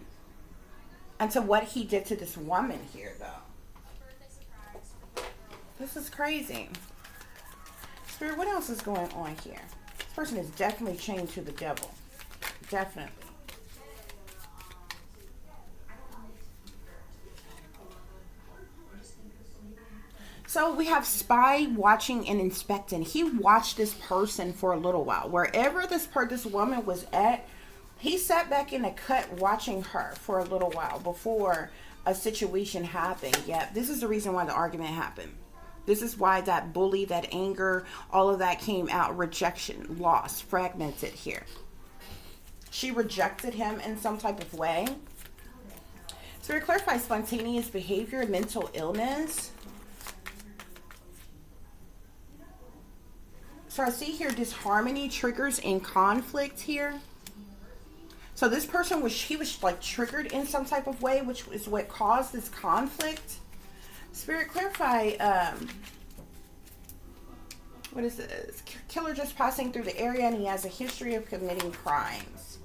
And to what he did to this woman here though. This is crazy. Spirit, what else is going on here? This person is definitely chained to the devil. Definitely. So we have spy, watching, and inspecting. He watched this person for a little while. Wherever this woman was at, he sat back in a cut watching her for a little while before a situation happened. Yeah, this is the reason why the argument happened. This is why that bully, that anger, all of that came out. Rejection, loss, fragmented here. She rejected him in some type of way. Spirit, clarify spontaneous behavior, mental illness. So I see here disharmony, triggers, and conflict here. So this person was like triggered in some type of way, which is what caused this conflict. Spirit, clarify, what is this? Killer just passing through the area and he has a history of committing crimes.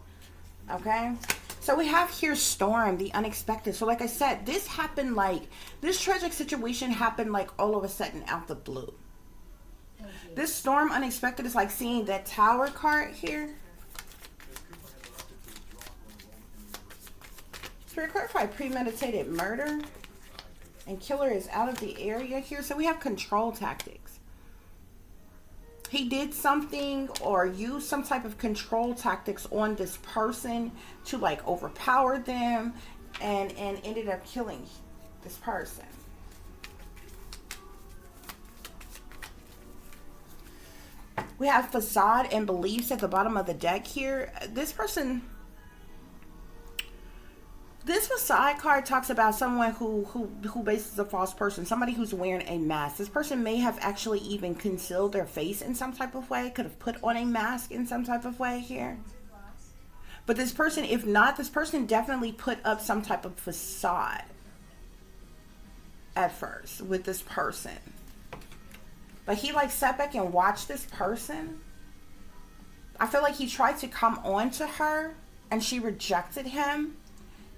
Okay. So we have here storm, the unexpected. So like I said, this happened like, this tragic situation happened like all of a sudden out the blue. This storm unexpected is like seeing that tower card here. Spirit, clarify premeditated murder. And killer is out of the area here. So we have control tactics. He did something or used some type of control tactics on this person to like overpower them and ended up killing this person. We have facade and beliefs at the bottom of the deck here. This person... This facade card talks about someone who basically is a false person. Somebody who's wearing a mask. This person may have actually even concealed their face in some type of way. Could have put on a mask in some type of way here. But this person, if not, this person definitely put up some type of facade at first with this person. But he like sat back and watched this person. I feel like he tried to come on to her and she rejected him.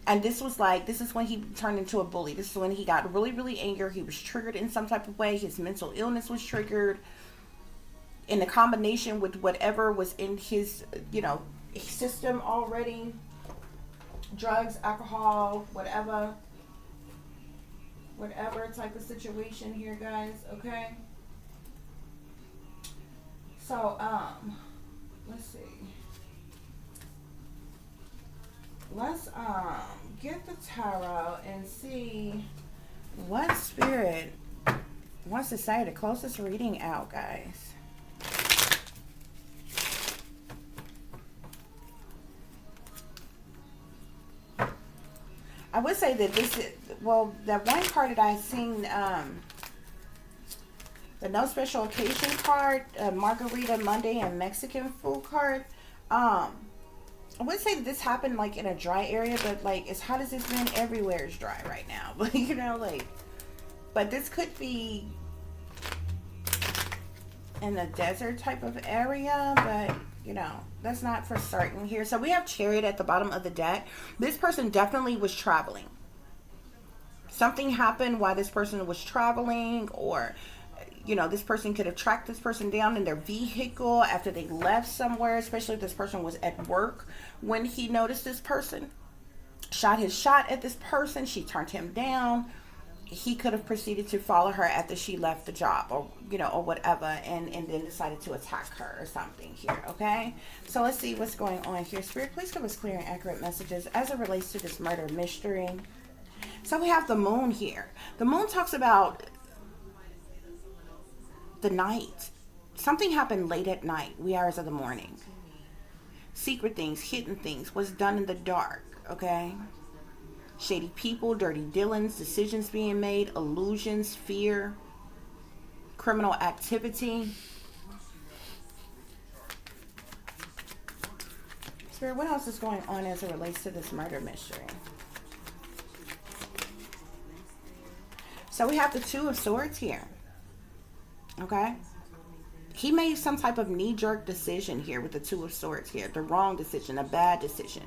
And this was like, this is when he turned into a bully. This is when he got really, really angry. He was triggered in some type of way. His mental illness was triggered. In the combination with whatever was in his, you know, system already. Drugs, alcohol, whatever. Whatever type of situation here, guys. Okay. So, let's see. Let's get the tarot and see what spirit wants to say to close this reading out, guys. I would say that this is, well, that one card that I seen, the no special occasion card, Margarita Monday and Mexican food card, I would say that this happened like in a dry area, but like as hot as it's been, everywhere is dry right now. But you know, like, but this could be in a desert type of area, but you know, that's not for certain here. So we have Chariot at the bottom of the deck. This person definitely was traveling. Something happened while this person was traveling, or you know, this person could have tracked this person down in their vehicle after they left somewhere, especially if this person was at work when he noticed this person. Shot his shot at this person. She turned him down. he could have proceeded to follow her after she left the job, or or whatever, and then decided to attack her or something here. Okay, so let's see what's going on here. Spirit, please give us clear and accurate messages as it relates to this murder mystery. So we have the moon here. The moon talks about the night. Something happened late at night, wee hours of the morning. Secret things, hidden things, was done in the dark. Okay, shady people, dirty dealings, decisions being made, illusions, fear, criminal activity. Spirit, what else is going on as it relates to this murder mystery? So we have the Two of Swords here. Okay, he made some type of knee-jerk decision here with the Two of Swords here. The wrong decision, a bad decision.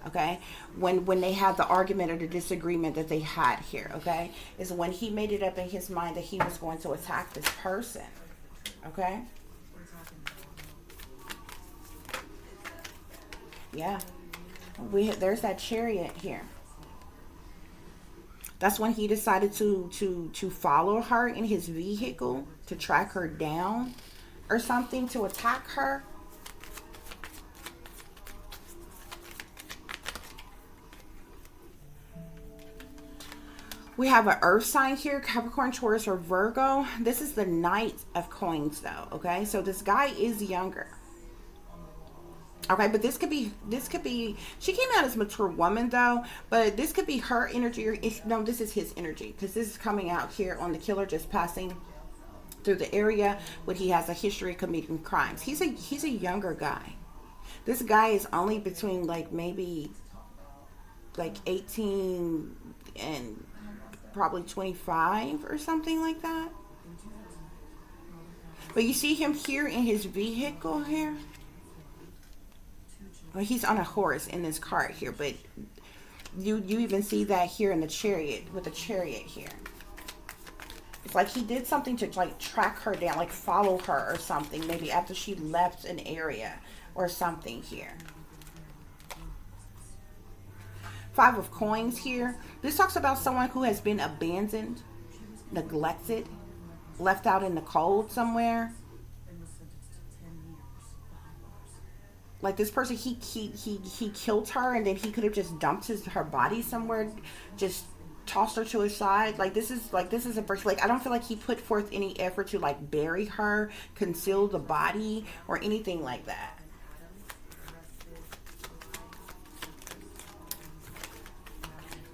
Okay, when they had the argument or the disagreement that they had here, okay, is when he made it up in his mind that he was going to attack this person. Okay, yeah, there's that Chariot here. That's when he decided to follow her in his vehicle, to track her down or something, to attack her. We have an earth sign here, Capricorn, Taurus, or Virgo. This is the Knight of Coins though, okay? So this guy is younger. Okay, but this could be, she came out as a mature woman though, but this could be her energy, or no, this is his energy, because this is coming out here on the killer just passing through the area, but he has a history of committing crimes. He's a younger guy. This guy is only between like maybe like 18 and probably 25 or something like that. But you see him here in his vehicle here. Well, he's on a horse in this cart here, but you even see that here in the Chariot, with the Chariot here. It's like he did something to like track her down, like follow her or something, maybe after she left an area or something here. Five of Coins here. This talks about someone who has been abandoned, neglected, left out in the cold somewhere. Like this person, he killed her, and then he could have just dumped her body somewhere, just tossed her to his side. Like this is a person, like I don't feel like he put forth any effort to like bury her, conceal the body, or anything like that.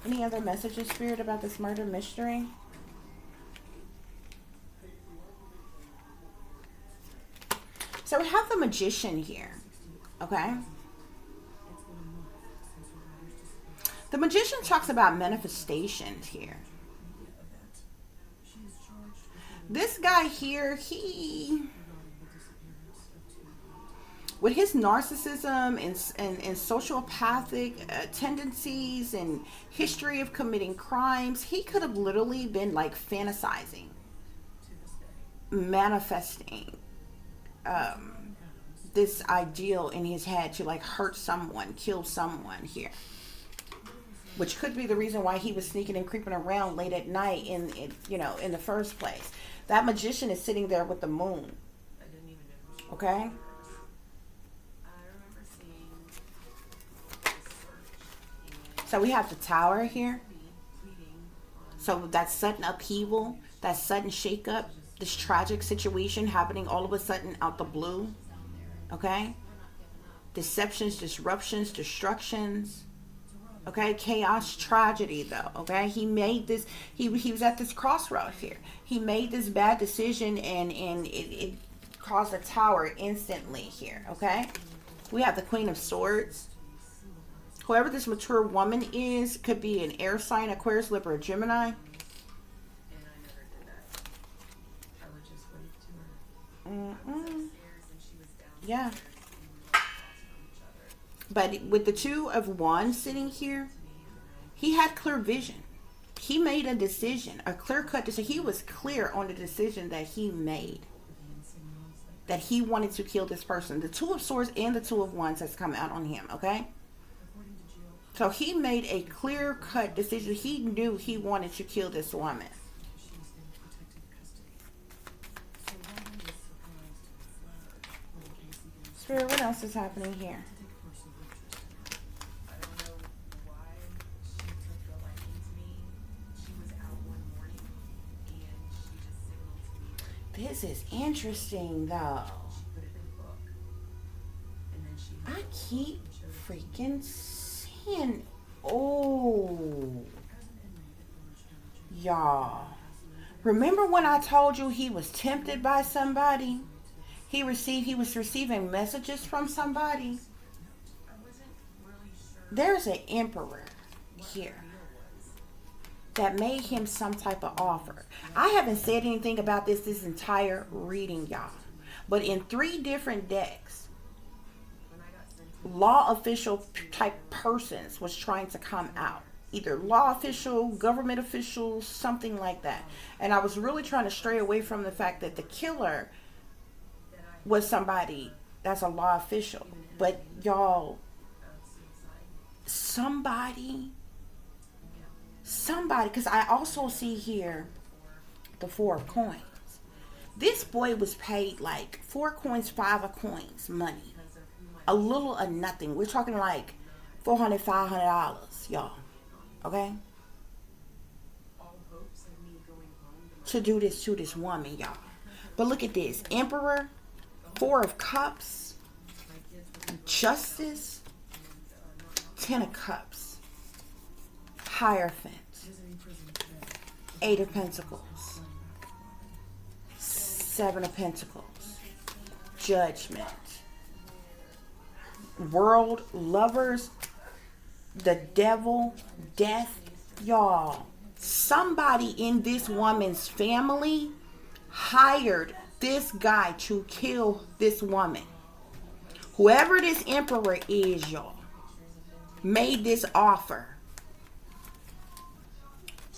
Any other messages, Spirit, about this murder mystery? So we have the Magician here. Okay, the Magician talks about manifestations here. This guy here, with his narcissism and sociopathic tendencies and history of committing crimes, he could have literally been like fantasizing, manifesting this ideal in his head to like hurt someone, kill someone here, which could be the reason why he was sneaking and creeping around late at night in the first place. That Magician is sitting there with the moon. Okay, so we have the Tower here. So that sudden upheaval, that sudden shakeup, this tragic situation happening all of a sudden out the blue. Okay, deceptions, disruptions, destructions. Okay, chaos, tragedy though. Okay, he made this, he was at this crossroad here. He made this bad decision, and it caused a tower instantly here. Okay, we have the Queen of Swords. Whoever this mature woman is could be an air sign, Aquarius, Libra, or Gemini. Yeah. But with the Two of Wands sitting here, he had clear vision. He made a decision, a clear-cut decision. He was clear on the decision that he made, that he wanted to kill this person. The Two of Swords and the Two of Wands has come out on him, okay? So he made a clear-cut decision. He knew he wanted to kill this woman. Spirit, what else is happening here? This is interesting, though. I keep freaking saying, oh, y'all. Remember when I told you he was tempted by somebody? He was receiving messages from somebody. There's an emperor here that made him some type of offer. I haven't said anything about this entire reading, y'all. But in 3 different decks, law official type persons was trying to come out. Either law official, government official, something like that. And I was really trying to stray away from the fact that the killer was somebody that's a law official. But y'all, somebody, because I also see here the 4 of coins. This boy was paid like 4 coins, 5 of coins, money. A little of nothing. We're talking like $400, $500, y'all. Okay? To do this to this woman, y'all. But look at this. Emperor, 4 of Cups, Justice, 10 of Cups, Hierophant, 8 of Pentacles, 7 of Pentacles, Judgment, World, Lovers, the Devil, Death. Y'all, somebody in this woman's family hired this guy to kill this woman. Whoever this emperor is, y'all, made this offer.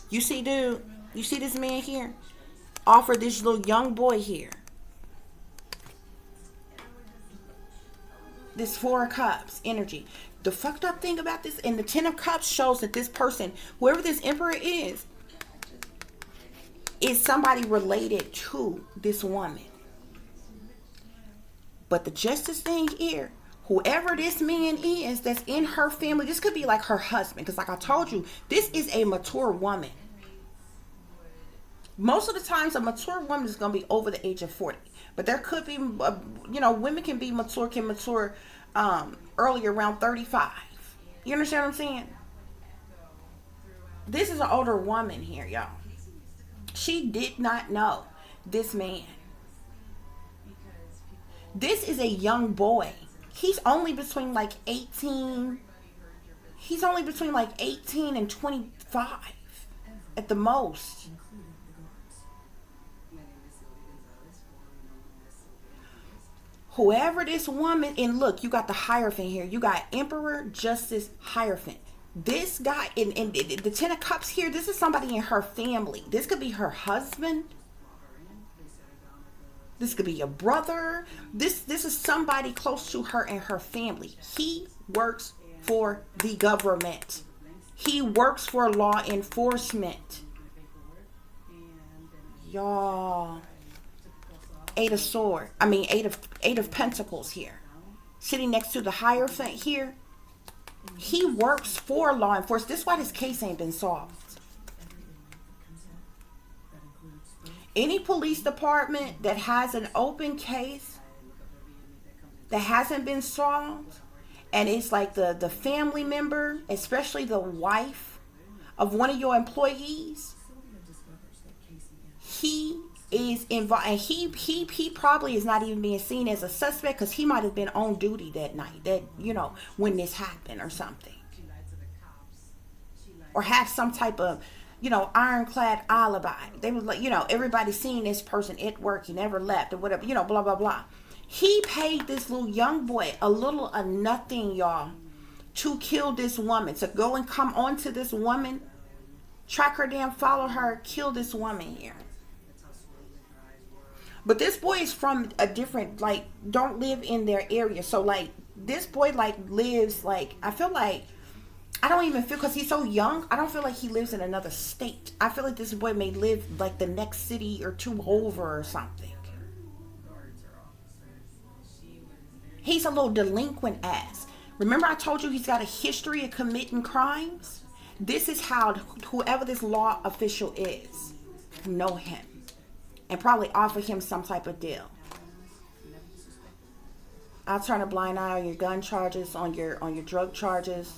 You see, dude? You see this man here? Offered this little young boy here. This 4 of Cups energy. The fucked up thing about this, and the 10 of Cups shows that this person, whoever this emperor is somebody related to this woman. But the justice thing here, whoever this man is that's in her family, this could be like her husband. Because like I told you, this is a mature woman. Most of the times a mature woman is going to be over the age of 40. But there could be, women can mature early around 35. You understand what I'm saying? This is an older woman here, y'all. She did not know this man. This is a young boy. He's only between like 18. He's only between like 18 and 25 at the most. Whoever this woman, and look, you got the Hierophant here. You got Emperor, Justice, Hierophant. This guy, in the 10 of Cups here, this is somebody in her family. This could be her husband. This could be your brother. This is somebody close to her and her family. He works for the government. He works for law enforcement. Y'all. 8 of Pentacles here. Sitting next to the Hierophant here. He works for law enforcement. This is why this case ain't been solved. Any police department that has an open case that hasn't been solved, and it's like the family member, especially the wife of one of your employees, he is involved, and he probably is not even being seen as a suspect because he might have been on duty that night, when this happened or something, or have some type of ironclad alibi. They was like, everybody seen this person at work, he never left or whatever, blah blah blah. He paid this little young boy a little of nothing, y'all, to kill this woman, to go and come onto this woman, track her down, follow her, kill this woman here. But this boy is from a different, don't live in their area. So, this boy, lives, I feel like I don't even feel, because he's so young, I don't feel like he lives in another state. I feel like this boy may live like the next city or two over or something. He's a little delinquent ass. Remember I told you he's got a history of committing crimes? This is how whoever this law official is know him and probably offer him some type of deal. I'll turn a blind eye on your gun charges, on your drug charges,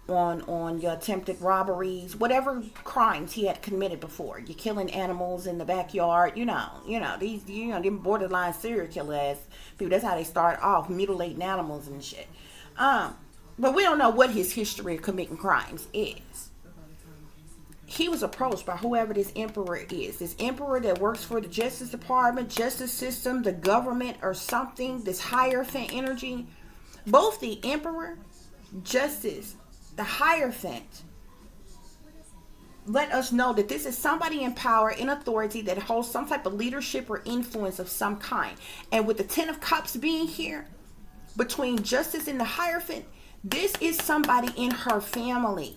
on your attempted robberies, whatever crimes he had committed before. You're killing animals in the backyard, them borderline serial killer ass people. That's how they start off, mutilating animals and shit. But we don't know what his history of committing crimes is. He was approached by whoever this emperor is. This emperor that works for the Justice Department, justice system, the government, or something. This Hierophant energy. Both the emperor, justice, the Hierophant, let us know that this is somebody in power, in authority, that holds some type of leadership or influence of some kind. And with the Ten of Cups being here, between justice and the Hierophant, this is somebody in her family.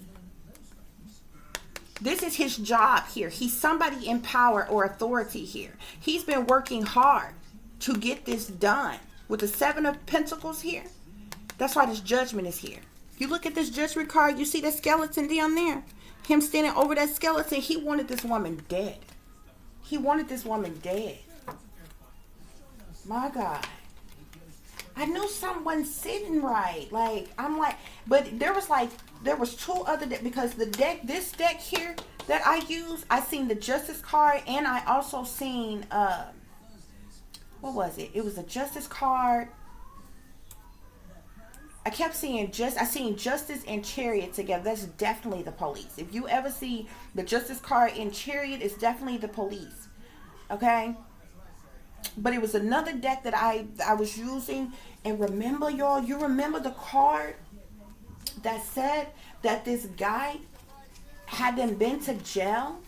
This is his job here. He's somebody in power or authority here. He's been working hard to get this done. With the Seven of Pentacles here, that's why this Judgment is here. You look at this Judgment card, you see that skeleton down there. Him standing over that skeleton. He wanted this woman dead. He wanted this woman dead. My God. I knew someone sitting right. But there was two other decks, because this deck here that I use, I seen the Justice card, and I also seen, what was it? It was a Justice card. I kept seeing I seen Justice and Chariot together. That's definitely the police. If you ever see the Justice card in Chariot, it's definitely the police. Okay? But it was another deck that I was using. And remember, y'all, you remember the card that said that this guy hadn't been to jail?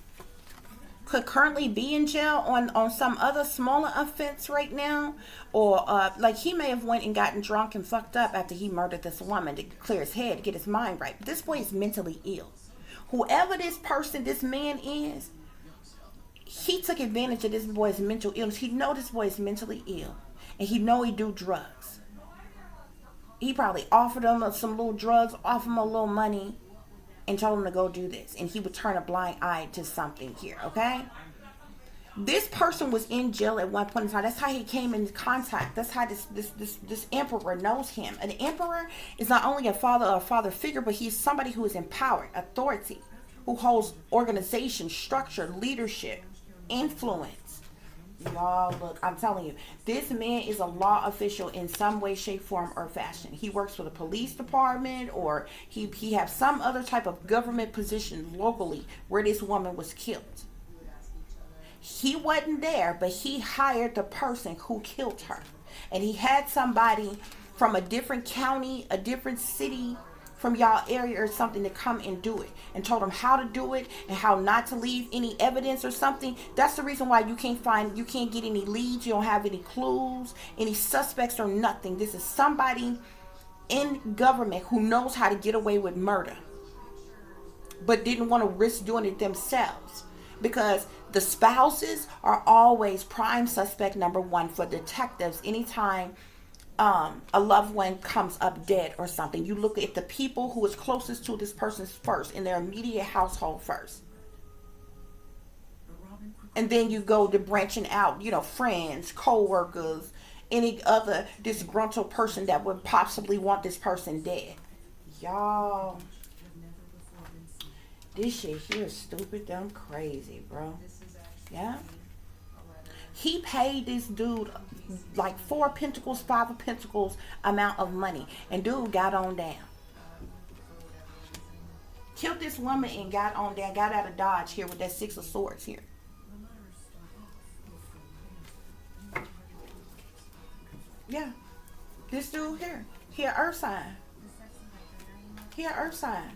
Could currently be in jail on some other smaller offense right now, or like he may have went and gotten drunk and fucked up after he murdered this woman to clear his head, to get his mind right. But this boy is mentally ill. Whoever this person, this man is, he took advantage of this boy's mental illness. He know this boy is mentally ill, and he know he do drugs. He probably offered him some little drugs, offered him a little money, and told him to go do this, and he would turn a blind eye to something here. Okay, this person was in jail at one point in time. That's how he came into contact. That's how this emperor knows him. An emperor is not only a father figure, but he's somebody who is empowered, authority, who holds organization, structure, leadership, influence. Y'all, look, I'm telling you, this man is a law official in some way, shape, form, or fashion. He works for the police department, or he has some other type of government position locally where this woman was killed. He wasn't there, but he hired the person who killed her. And he had somebody from a different county, a different city, from y'all area or something, to come and do it, and told him how to do it and how not to leave any evidence or something. That's the reason why you can't get any leads, you don't have any clues, any suspects or nothing. This is somebody in government who knows how to get away with murder, but didn't want to risk doing it themselves, because the spouses are always prime suspect number one for detectives anytime a loved one comes up dead or something. You look at the people who is closest to this person first, in their immediate household first, and then you go to branching out, friends, co-workers, any other disgruntled person that would possibly want this person dead. Y'all, this shit here is stupid, dumb, crazy, bro. Yeah, he paid this dude like 4 pentacles, 5 of pentacles amount of money, and dude got on down, killed this woman, and got on down, got out of Dodge here with that 6 of Swords here. Yeah, this dude here, he an earth sign. He an earth sign.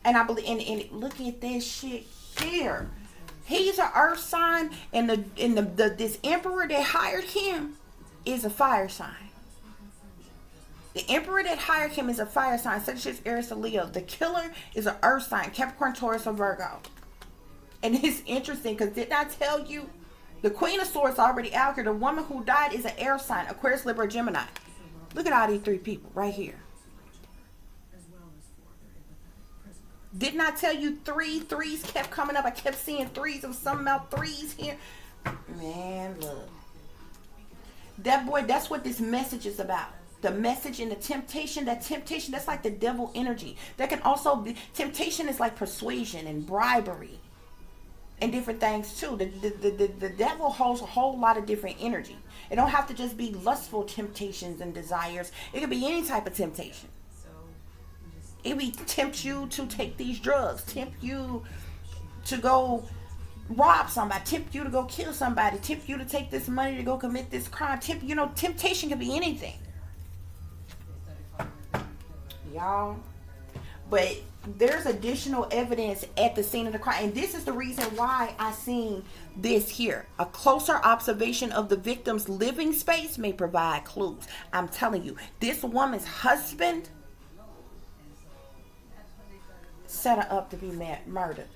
And I believe, and look at this shit here. He's an earth sign, and this emperor that hired him is a fire sign. The emperor that hired him is a fire sign, Sagittarius, Aries, or Leo. The killer is an earth sign, Capricorn, Taurus, or Virgo. And it's interesting because did I tell you the Queen of Swords already out here? The woman who died is an air sign, Aquarius, Libra, Gemini. Look at all these 3 people right here. Didn't I tell you threes kept coming up? I kept seeing threes of something about threes here. Man, look. That boy, that's what this message is about. The message and the temptation. That temptation, that's like the devil energy. That can also be, temptation is like persuasion and bribery and different things too. The devil holds a whole lot of different energy. It don't have to just be lustful temptations and desires. It could be any type of temptation. It would tempt you to take these drugs, tempt you to go rob somebody, tempt you to go kill somebody, tempt you to take this money to go commit this crime. Temptation can be anything. Y'all. But there's additional evidence at the scene of the crime. And this is the reason why I seen this here. A closer observation of the victim's living space may provide clues. I'm telling you, this woman's husband set her up to be murdered.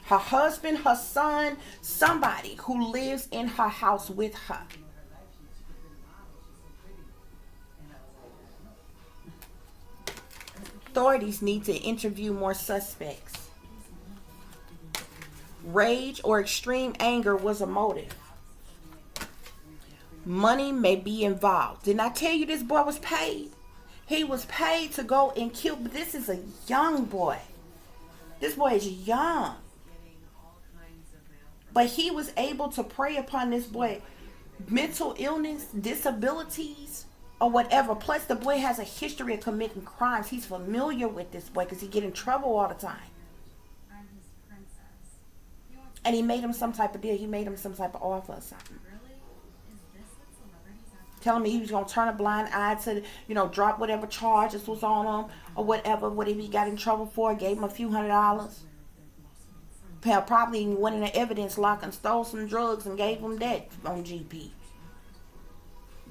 Her husband, her son, somebody who lives in her house with her. Authorities need to interview more suspects. Rage or extreme anger was a motive. Money may be involved. Didn't I tell you this boy was paid? He was paid to go and kill. But this is a young boy. This boy is young. But he was able to prey upon this boy. Mental illness, disabilities, or whatever. Plus, the boy has a history of committing crimes. He's familiar with this boy because he get in trouble all the time. And he made him some type of deal. He made him some type of offer or something. Telling me he was going to turn a blind eye to, drop whatever charges was on him or whatever he got in trouble for. Gave him a few $100s. Probably went in the evidence lock and stole some drugs and gave him that on GP.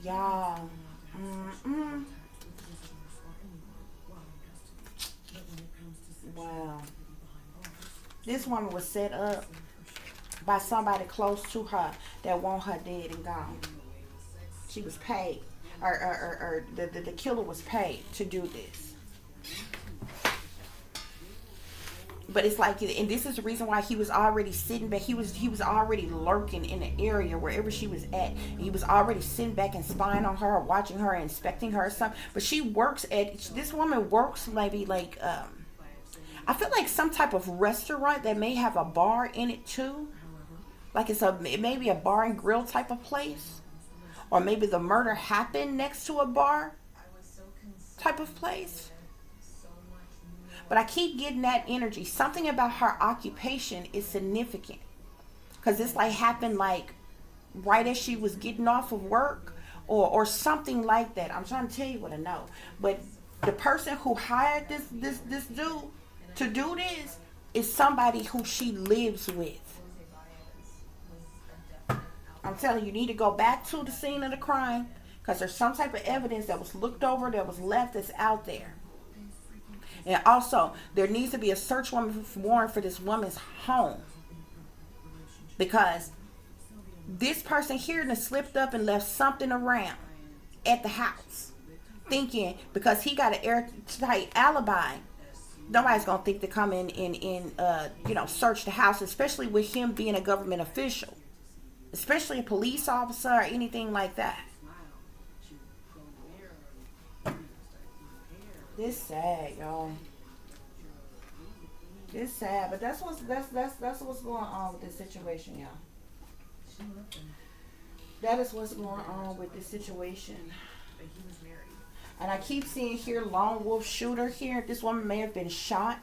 Y'all. Wow. This woman was set up by somebody close to her that want her dead and gone. She was paid, or the killer was paid to do this. But it's like, and this is the reason why he was already sitting back. He was already lurking in the area wherever she was at. He was already sitting back and spying on her, watching her, inspecting her or something. But this woman works maybe like, I feel like some type of restaurant that may have a bar in it too. Like it may be a bar and grill type of place. Or maybe the murder happened next to a bar type of place. But I keep getting that energy. Something about her occupation is significant. Because this happened right as she was getting off of work. Or something like that. I'm trying to tell you what I know. But the person who hired this dude to do this is somebody who she lives with. I'm telling you, you need to go back to the scene of the crime because there's some type of evidence that was looked over, that was left, that's out there. And also, there needs to be a search warrant for this woman's home because this person here has slipped up and left something around at the house, thinking because he got an airtight alibi, nobody's gonna think to come in and search the house, especially with him being a government official. Especially a police officer or anything like that. This sad, y'all. It's sad, but that's what's going on with this situation, y'all. That is what's going on with this situation. And I keep seeing here lone wolf shooter here. This woman may have been shot.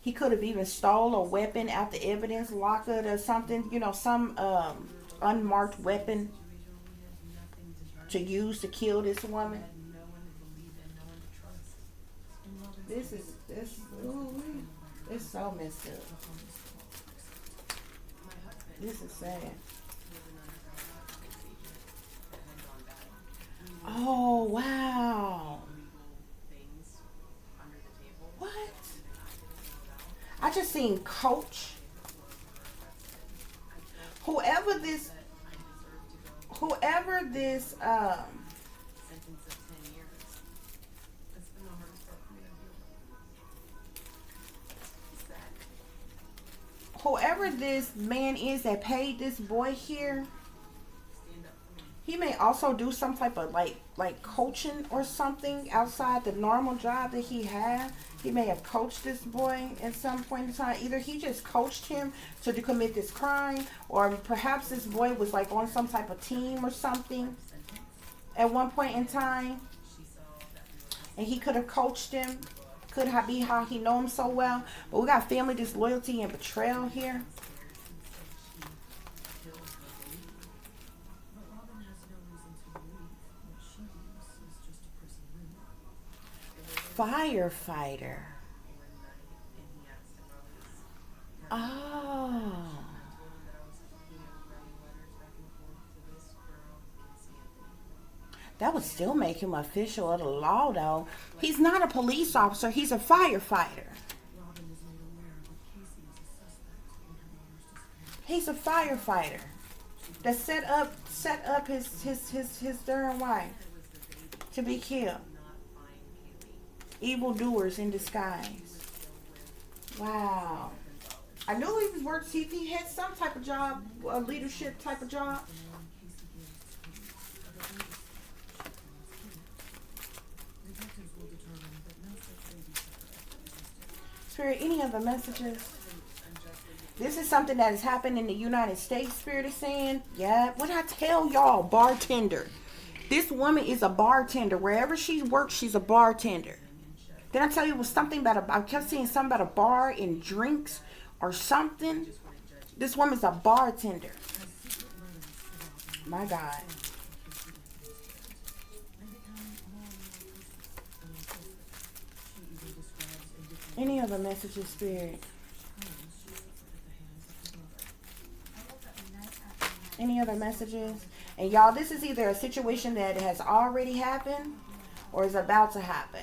He could have even stole a weapon out the evidence locker or something, some unmarked weapon to use to kill this woman. It's so messed up. This is sad. Oh, wow. What? I just seen coach. Whoever this, whoever this, whoever this man is that paid this boy here, he may also do some type of like coaching or something outside the normal job that he had. He may have coached this boy at some point in time. Either he just coached him to commit this crime, or perhaps this boy was like on some type of team or something at one point in time, and he could have coached him. Could be how he know him so well. But we got family disloyalty and betrayal here. Firefighter. Oh. That would still make him official of the law, though. He's not a police officer. He's a firefighter. He's a firefighter that set up his darn wife to be killed. Evildoers in disguise. Wow. I knew he was working. He had some type of job, a leadership type of job. Spirit, any other messages? This is something that has happened in the United States, Spirit is saying. Yeah, what I tell y'all, bartender. This woman is a bartender. Wherever she works, she's a bartender. Did I tell you it was something about I kept seeing something about a bar and drinks or something. This woman's a bartender. My God. Any other messages, Spirit? Any other messages? And y'all, this is either a situation that has already happened or is about to happen.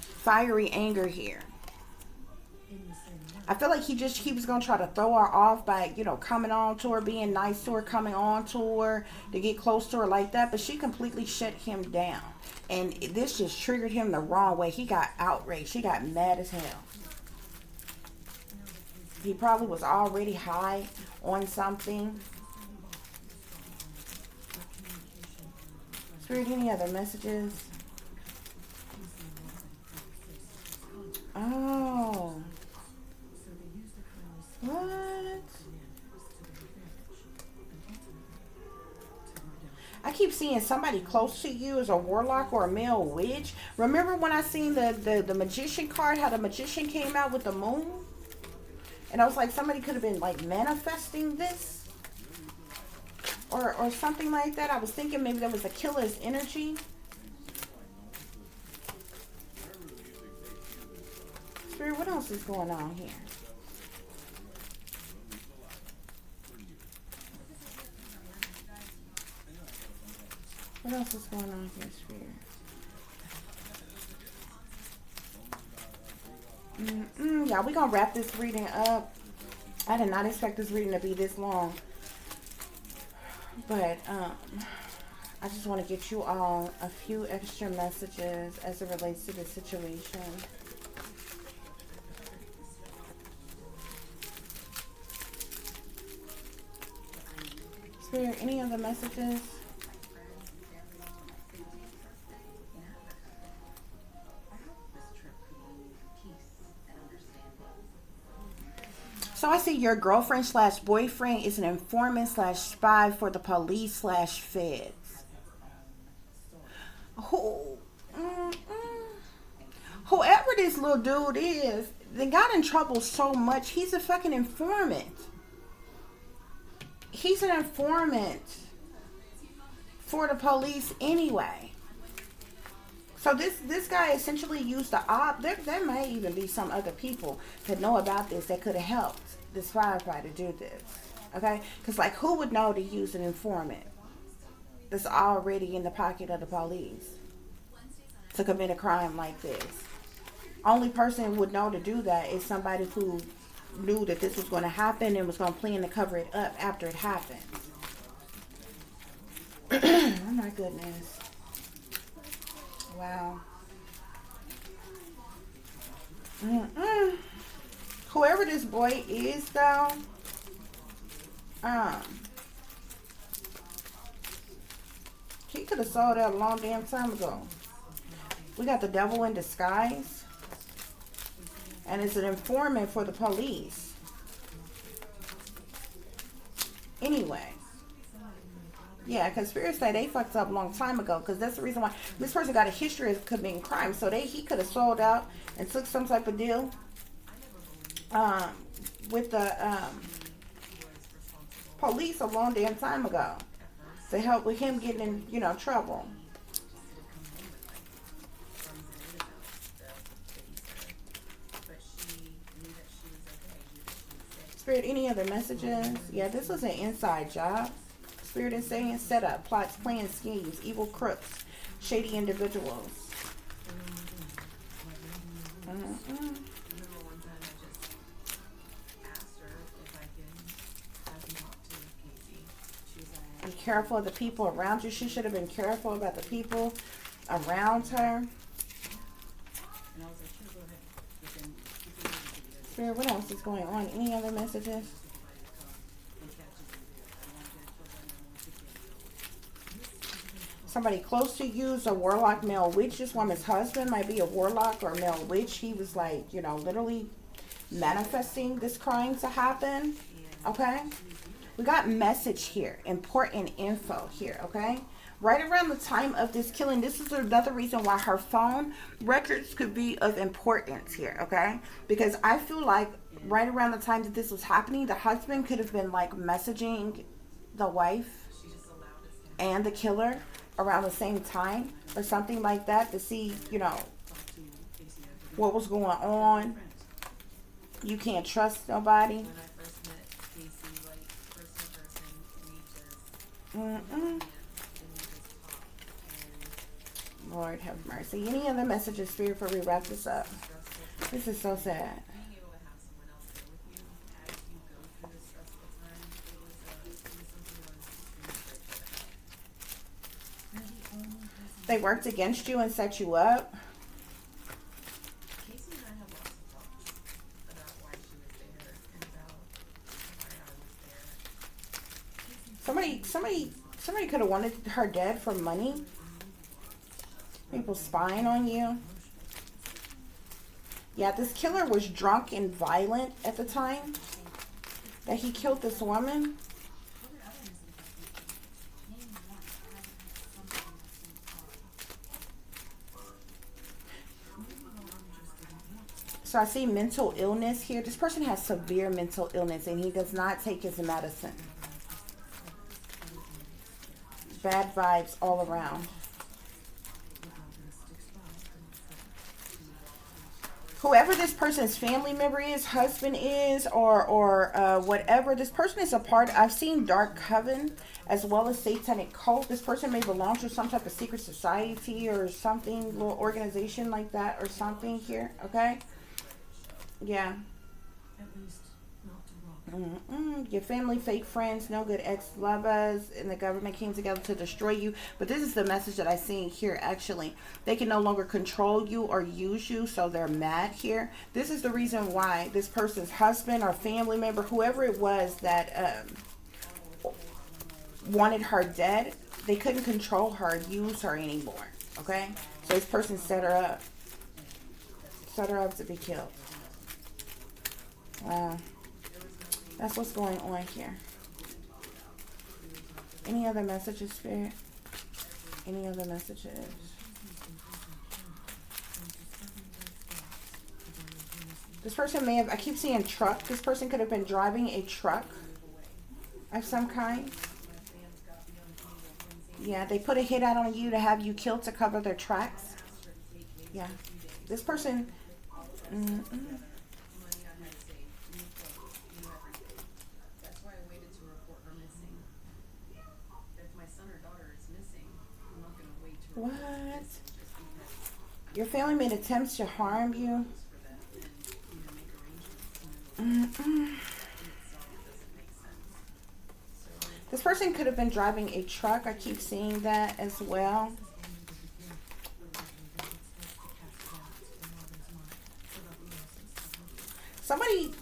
Fiery anger here. I feel like he was going to try to throw her off by, coming on to her, being nice to her, coming on to her, to get close to her like that. But she completely shut him down. And this just triggered him the wrong way. He got outraged. He got mad as hell. He probably was already high on something. Spirit, any other messages? Oh. What? I keep seeing somebody close to you as a warlock or a male witch. Remember when I seen the magician card, how the magician came out with the moon? And I was like, somebody could have been like manifesting this. Or something like that. I was thinking maybe there was a killer's energy. Spirit, what else is going on here? What else is going on here, Spirit? Yeah, we're going to wrap this reading up. I did not expect this reading to be this long. But I just want to get you all a few extra messages as it relates to the situation. Spirit, any other messages? So I see your girlfriend slash boyfriend is an informant slash spy for the police slash feds. Whoever this little dude is, they got in trouble so much. He's a fucking informant. He's an informant for the police anyway. So this guy essentially used the there may even be some other people that know about this that could have helped this firefighter do this. Okay? Because like who would know to use an informant? that's already in the pocket of the police to commit a crime like this. Only person who would know to do that is somebody who knew that this was going to happen and was going to plan to cover it up after it happened. Oh my goodness. Wow. Whoever this boy is, though, he could have sold out a long damn time ago. We got the devil in disguise. And it's an informant for the police. Anyway. Yeah, because Spirit say they fucked up a long time ago. Because that's the reason why this person got a history of committing crime. So he could have sold out and took some type of deal with the police a long damn time ago to help with him getting in, you know, trouble. Spirit, any other messages? Yeah, this was an inside job. Spirit is saying set up, plots, plans, schemes, evil crooks, shady individuals. Be careful of the people around you. She should have been careful about the people around her. Spirit, what else is going on? Any other messages? Somebody close to you is a warlock, male witch. This woman's husband might be a warlock or a male witch. He was like, you know, literally manifesting this crime to happen. Okay? We got message here. Important info here. Okay? Right around the time of this killing, this is another reason why her phone records could be of importance here, okay? Because I feel like right around the time that this was happening, the husband could have been like messaging the wife and the killer around the same time or something like that to see, you know, what was going on. You can't trust nobody. Lord have mercy. Any other messages, Spirit, before we wrap this up? This is so sad. They worked against you and set you up. Somebody could have wanted her dead for money. People spying on you. Yeah, this killer was drunk and violent at the time that he killed this woman. So I see mental illness here. This person has severe mental illness and he does not take his medicine. Bad vibes all around. Whoever this person's family member is, husband is, or whatever, this person is a part. I've seen Dark Coven as well as Satanic Cult. This person may belong to some type of secret society or something, little organization like that or something here, okay? Yeah. Your family, fake friends, no good ex-lovers, and the government came together to destroy you. But this is the message that I see here, actually. They can no longer control you or use you, so they're mad here. This is the reason why this person's husband or family member, whoever it was that wanted her dead, they couldn't control her, use her anymore, okay? So this person set her up. Set her up to be killed. Wow. That's what's going on here. Any other messages, Spirit? Any other messages? This person may have, I keep seeing truck. This person could have been driving a truck of some kind. Yeah, they put a hit out on you to have you killed to cover their tracks. Yeah. This person... Your family made attempts to harm you. This person could have been driving a truck. I keep seeing that as well. Somebody...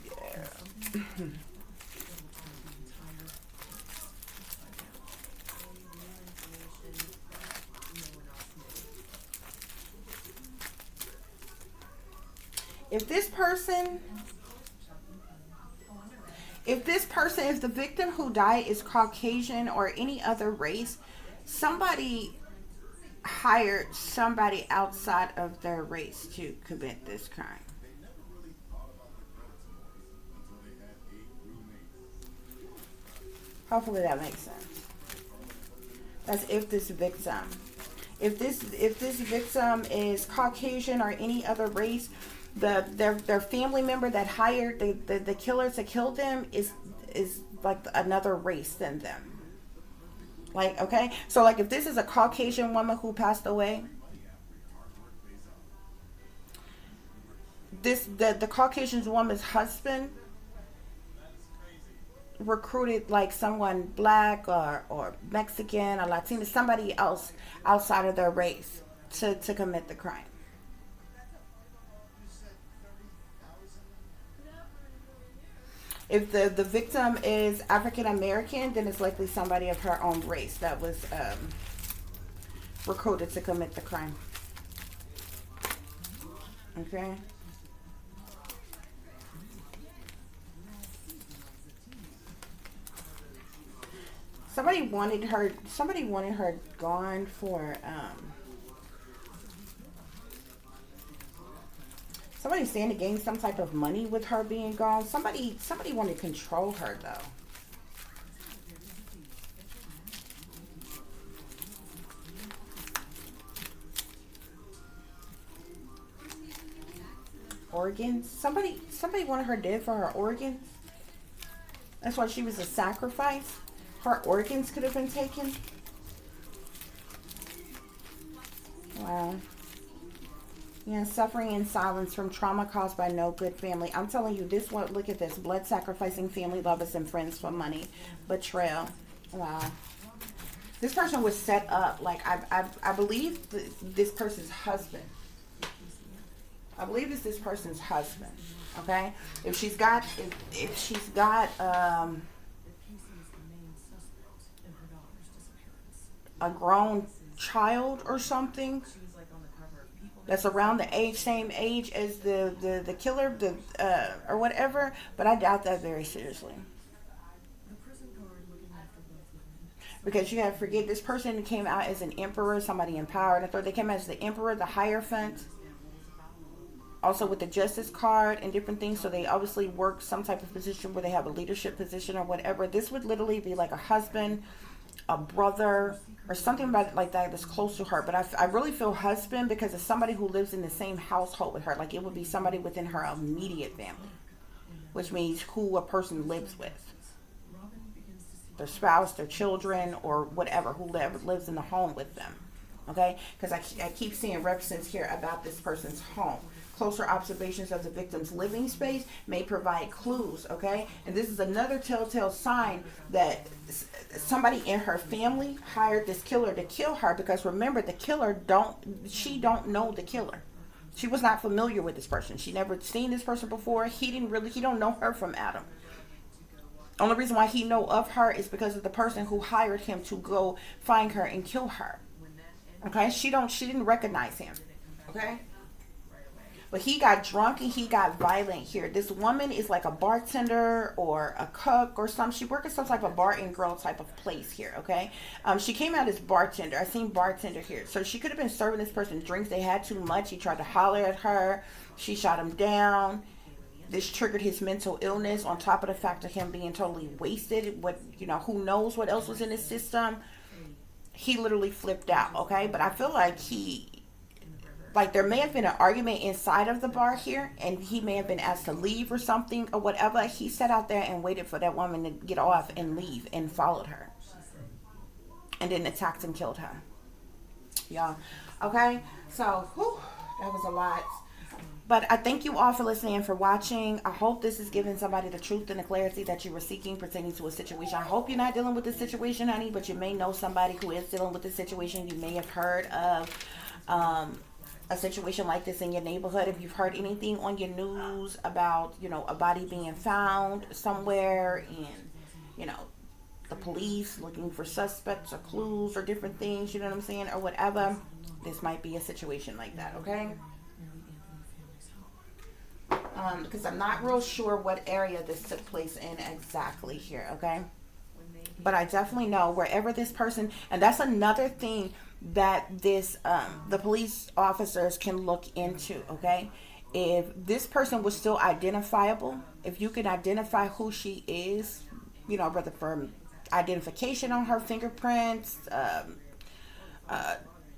If the victim who died is Caucasian or any other race, somebody hired somebody outside of their race to commit this crime. Hopefully that makes sense. That's if this victim. If this victim is Caucasian or any other race, their family member that hired the killer to kill them is like another race than them. Like, okay, so like if this is a Caucasian woman who passed away, the Caucasian woman's husband recruited like someone black or Mexican or Latino, somebody else outside of their race to commit the crime. If the victim is African American, then it's likely somebody of her own race that was recruited to commit the crime. Okay. Somebody wanted her gone for somebody's saying to gain some type of money with her being gone. Somebody wanted to control her though. Organs. Somebody wanted her dead for her organs. That's why she was a sacrifice. Her organs could have been taken. Wow. Yeah, suffering in silence from trauma caused by no good family. I'm telling you, this one, look at this. Blood sacrificing family, lovers, and friends for money. Betrayal. Wow. This person was set up. Like, I believe this person's husband. I believe it's this person's husband. Okay? If she's got a grown child or something that's around the same age as the killer, or whatever, but I doubt that very seriously. Because you have to forget, this person came out as an emperor, somebody empowered. I thought they came out as the emperor, the Hierophant, also with the justice card and different things. So they obviously work some type of position where they have a leadership position or whatever. This would literally be like a husband, a brother, or something about like that that's close to her. But I really feel husband because it's somebody who lives in the same household with her. Like it would be somebody within her immediate family, which means who a person lives with, their spouse, their children, or whatever, who lives in the home with them. Okay, because I keep seeing references here about this person's home. Closer observations of the victim's living space may provide clues, okay? And this is another telltale sign that somebody in her family hired this killer to kill her, because remember, the killer don't know the killer. She was not familiar with this person. She never seen this person before. He don't know her from Adam. Only reason why he know of her is because of the person who hired him to go find her and kill her. Okay? She didn't recognize him. Okay? But he got drunk and he got violent here. This woman is like a bartender or a cook or something. She worked at some type of bar and girl type of place here, okay? She came out as bartender. I seen bartender here. So she could have been serving this person drinks. They had too much. He tried to holler at her. She shot him down. This triggered his mental illness on top of the fact of him being totally wasted. Who knows what else was in his system. He literally flipped out, okay? But I feel like there may have been an argument inside of the bar here, and he may have been asked to leave or something or whatever. He sat out there and waited for that woman to get off and leave, and followed her, and then attacked and killed her. Yeah. Okay. So That was a lot. But I thank you all for listening and for watching. I hope this is giving somebody the truth and the clarity that you were seeking pertaining to a situation. I hope you're not dealing with this situation, honey, but you may know somebody who is dealing with this situation. You may have heard of a situation like this in your neighborhood. If you've heard anything on your news about, a body being found somewhere and, the police looking for suspects or clues or different things, you know what I'm saying, or whatever, this might be a situation like that, okay? Because I'm not real sure what area this took place in exactly here, okay? But I definitely know wherever this person, and that's another thing that the police officers can look into, okay? If this person was still identifiable, if you can identify who she is, whether from identification on her fingerprints,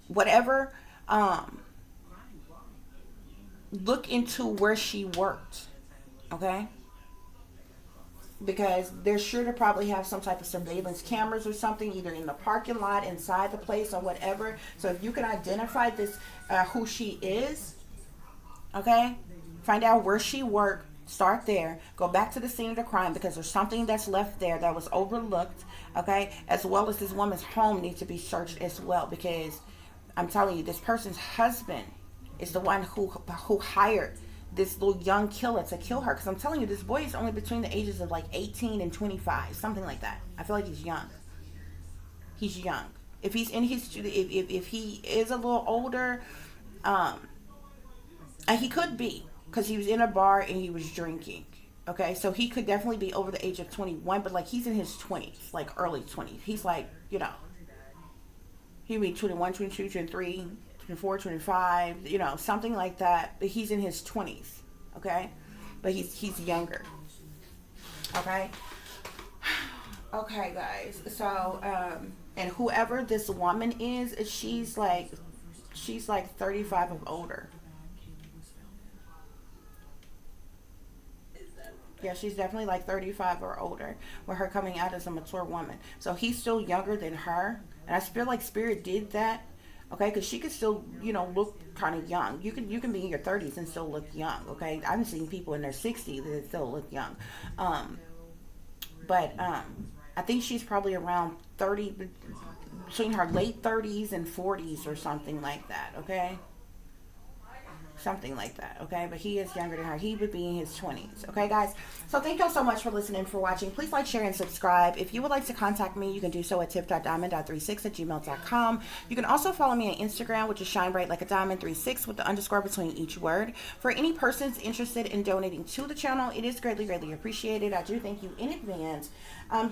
whatever, look into where she worked, okay? Because they're sure to probably have some type of surveillance cameras or something, either in the parking lot, inside the place, or whatever. So if you can identify this, who she is, okay, find out where she worked, start there, go back to the scene of the crime, because there's something that's left there that was overlooked, okay, as well as this woman's home needs to be searched as well, because I'm telling you, this person's husband is the one who hired this little young killer to kill her. Because I'm telling you, this boy is only between the ages of like 18 and 25, something like that. I feel like he's young. He's young. If he's in his, if he is a little older, and he could be, because he was in a bar and he was drinking. Okay, so he could definitely be over the age of 21, but like he's in his 20s, like early 20s. He's like, he'd be 21, 22, 23, 24, 25, something like that. But he's in his 20s, okay? But he's younger, okay? Okay, guys. So, and whoever this woman is, she's like 35 or older. Yeah, she's definitely like 35 or older, with her coming out as a mature woman. So he's still younger than her. And I feel like Spirit did that, okay? Because she could still, look kind of young. You can be in your 30s and still look young, okay? I've seen people in their 60s that still look young. But I think she's probably around 30, between her late 30s and 40s or something like that, okay? Something like that, okay? But he is younger than her. He would be in his 20s, okay, guys? So thank y'all so much for listening, for watching. Please like, share, and subscribe. If you would like to contact me, you can do so at tip.diamond.36@gmail.com. You can also follow me on Instagram, which is shinebrightlikeadiamond36 with the underscore between each word. For any persons interested in donating to the channel, it is greatly, greatly appreciated. I do thank you in advance.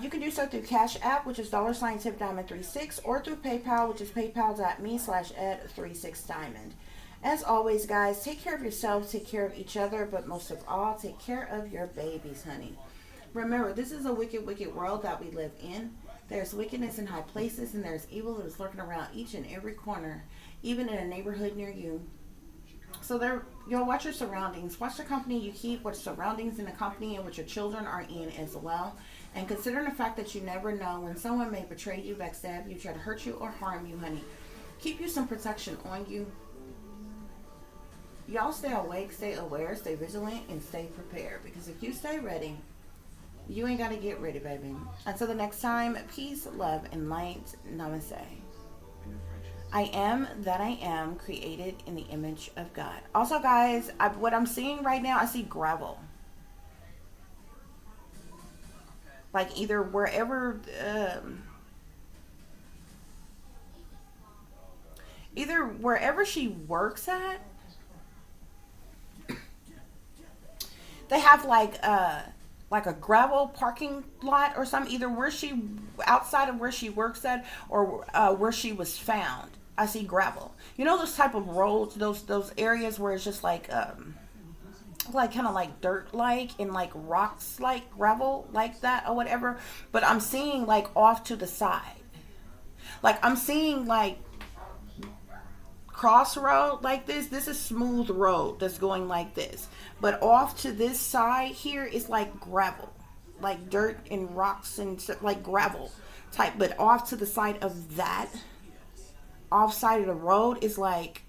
You can do so through CASHAPP, which is $tipdiamond36, or through PayPal, which is paypal.me/ed36diamond. As always, guys, take care of yourselves, take care of each other, but most of all, take care of your babies, honey. Remember, this is a wicked, wicked world that we live in. There's wickedness in high places, and there's evil that is lurking around each and every corner, even in a neighborhood near you. So watch your surroundings. Watch the company you keep, watch surroundings in the company in which your children are in as well. And considering the fact that you never know when someone may betray you, backstab you, try to hurt you, or harm you, honey. Keep you some protection on you. Y'all stay awake, stay aware, stay vigilant, and stay prepared. Because if you stay ready, you ain't got to get ready, baby. Until the next time, peace, love, and light. Namaste. I am that I am, created in the image of God. Also, guys, what I'm seeing right now, I see gravel. Like either wherever she works at, they have like a gravel parking lot or something, either outside of where she works at, or where she was found. I see gravel. Those type of roads, those areas where it's just like kind of like dirt like, and like rocks like gravel like that or whatever. But I'm seeing like off to the side. Like I'm seeing like crossroad like this. This is smooth road that's going like this. But off to this side here is like gravel, like dirt and rocks and like gravel type. But off to the side of that, off side of the road is like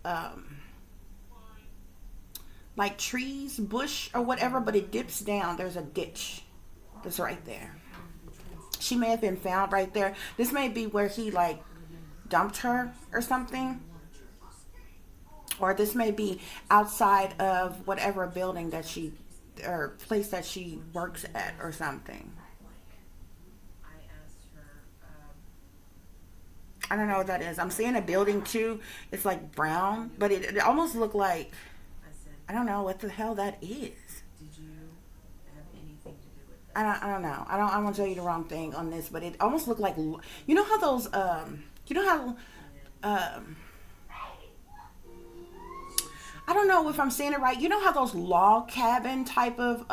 like trees, bush or whatever, but it dips down. There's a ditch that's right there. She may have been found right there. This may be where he like dumped her or something. Or this may be outside of whatever building that she, or place that she works at or something. I don't know what that is. I'm seeing a building too. It's like brown, but it almost looked like, I don't know what the hell that is. I don't know. I want to tell you the wrong thing on this, but it almost looked like, you know how those, you know how, I don't know if I'm saying it right. You know how those log cabin type of,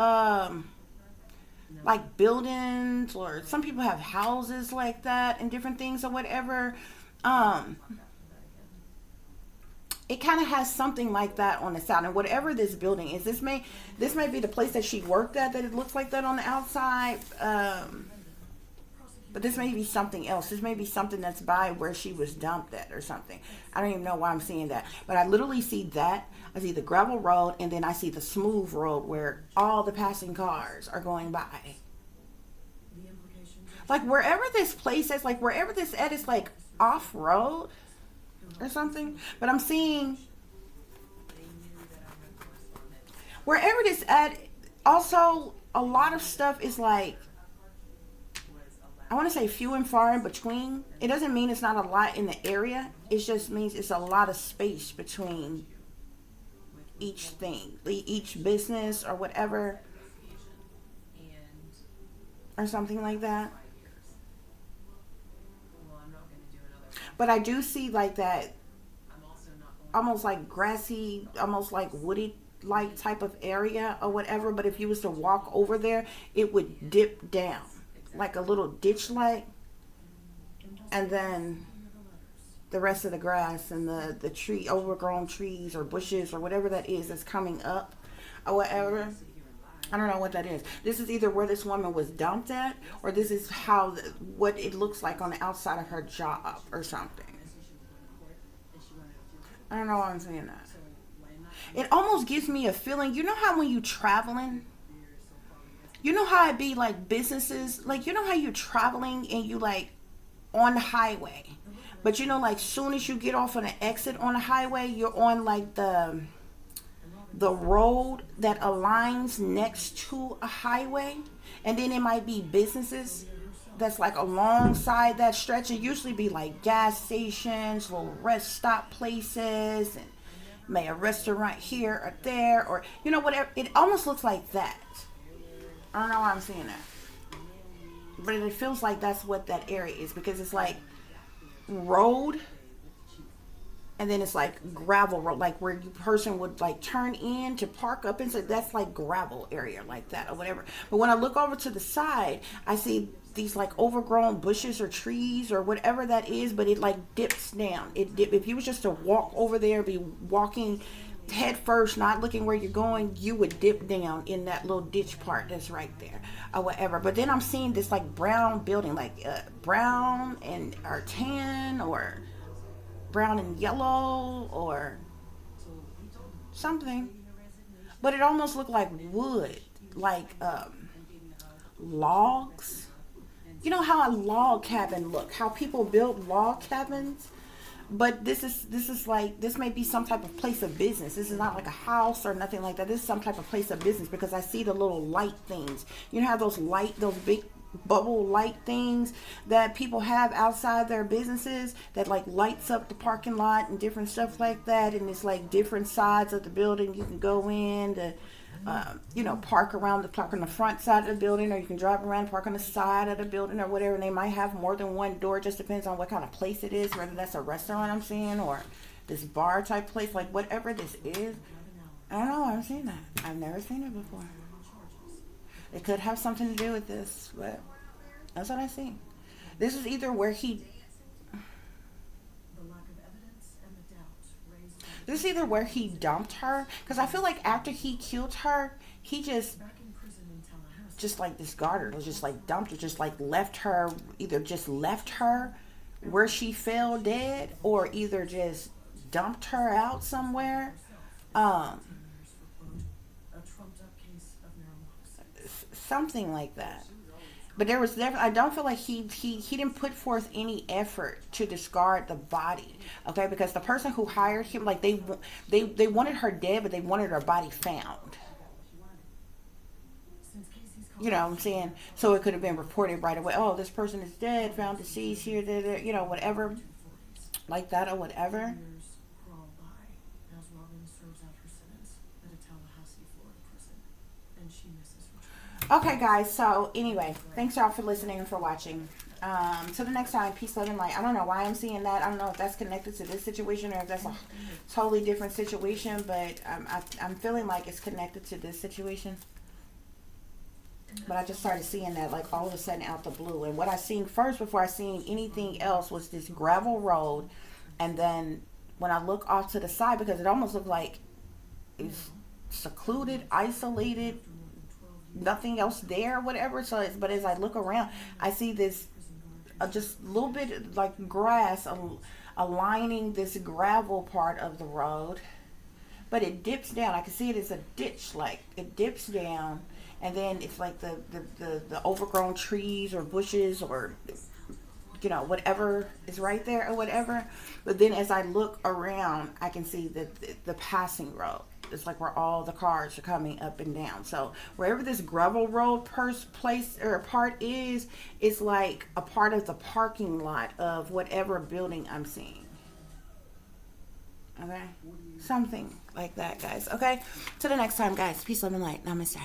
like buildings, or some people have houses like that and different things or whatever. It kind of has something like that on the side, and whatever this building is, this may be the place that she worked at, that it looks like that on the outside. But this may be something else. This may be something that's by where she was dumped at or something. I don't even know why I'm seeing that. But I literally see that. I see the gravel road, and then I see the smooth road where all the passing cars are going by. Like wherever this place is, like wherever this at is like off-road or something. But I'm seeing wherever this at, also a lot of stuff is like, I want to say few and far in between. It doesn't mean it's not a lot in the area. It just means it's a lot of space between each thing, each business or whatever, or something like that. But I do see like that, almost like grassy, almost like woody like type of area or whatever. But if you was to walk over there, it would dip down like a little ditch like, and then the rest of the grass and the tree, overgrown trees or bushes or whatever that is that's coming up or whatever. I don't know what that is. This is either where this woman was dumped at, or this is how what it looks like on the outside of her job or something. I don't know why I'm saying that. It almost gives me a feeling, you know how when you traveling, you know how it be like businesses, like you know how you're traveling and you like on the highway, but you know like soon as you get off on the exit on the highway, you're on like the road that aligns next to a highway, and then it might be businesses that's like alongside that stretch. It usually be like gas stations, little rest stop places, and may a restaurant here or there, or you know whatever. It almost looks like that. I don't know why I'm saying that, but it feels like that's what that area is, because it's like road, and then it's like gravel road, like where you person would like turn in to park up, and so that's like gravel area like that or whatever. But when I look over to the side, I see these like overgrown bushes or trees or whatever that is, but it like dips down. If you was just to walk over there, be walking head first, not looking where you're going, you would dip down in that little ditch part that's right there or whatever. But then I'm seeing this like brown building, like brown and or tan or brown and yellow or something, but it almost looked like wood, like logs. You know how a log cabin look, how people build log cabins. But this is like, this may be some type of place of business. This is not like a house or nothing like that. This is some type of place of business, because I see the little light things. You know how those big bubble light things that people have outside their businesses that like lights up the parking lot and different stuff like that, and it's like different sides of the building you can go in to park on the front side of the building, or you can drive around, park on the side of the building or whatever. And they might have more than one door. It just depends on what kind of place it is, whether that's a restaurant I'm seeing or this bar type place, like whatever this is. I don't know, I've seen that. I've never seen it before. It could have something to do with this, but that's what I see. This is either where he dumped her, because I feel like after he killed her, he just like discarded her, just like dumped her, just like left her, either just left her where she fell dead, or either just dumped her out somewhere. something like that. But there was never, I don't feel like he didn't put forth any effort to discard the body, okay? Because the person who hired him, like they wanted her dead, but they wanted her body found. You know what I'm saying? So it could have been reported right away. Oh, this person is dead, found deceased here, there, you know, whatever, like that or whatever. Okay, guys, so anyway, thanks y'all for listening and for watching. Till the next time, peace, love, and light. I don't know why I'm seeing that. I don't know if that's connected to this situation or if that's a totally different situation, but I'm feeling like it's connected to this situation. But I just started seeing that, like, all of a sudden out the blue. And what I seen first, before I seen anything else, was this gravel road. And then when I look off to the side, because it almost looked like it's secluded, isolated, nothing else there, whatever. So but as I look around, I see this just a little bit like grass aligning this gravel part of the road, but it dips down. I can see it as a ditch, like it dips down, and then it's like the overgrown trees or bushes or, you know, whatever is right there or whatever. But then as I look around, I can see the passing road. It's like where all the cars are coming up and down. So wherever this gravel road place or part is, it's like a part of the parking lot of whatever building I'm seeing. Okay, something like that, guys. Okay, till the next time, guys. Peace, love, and light. Namaste.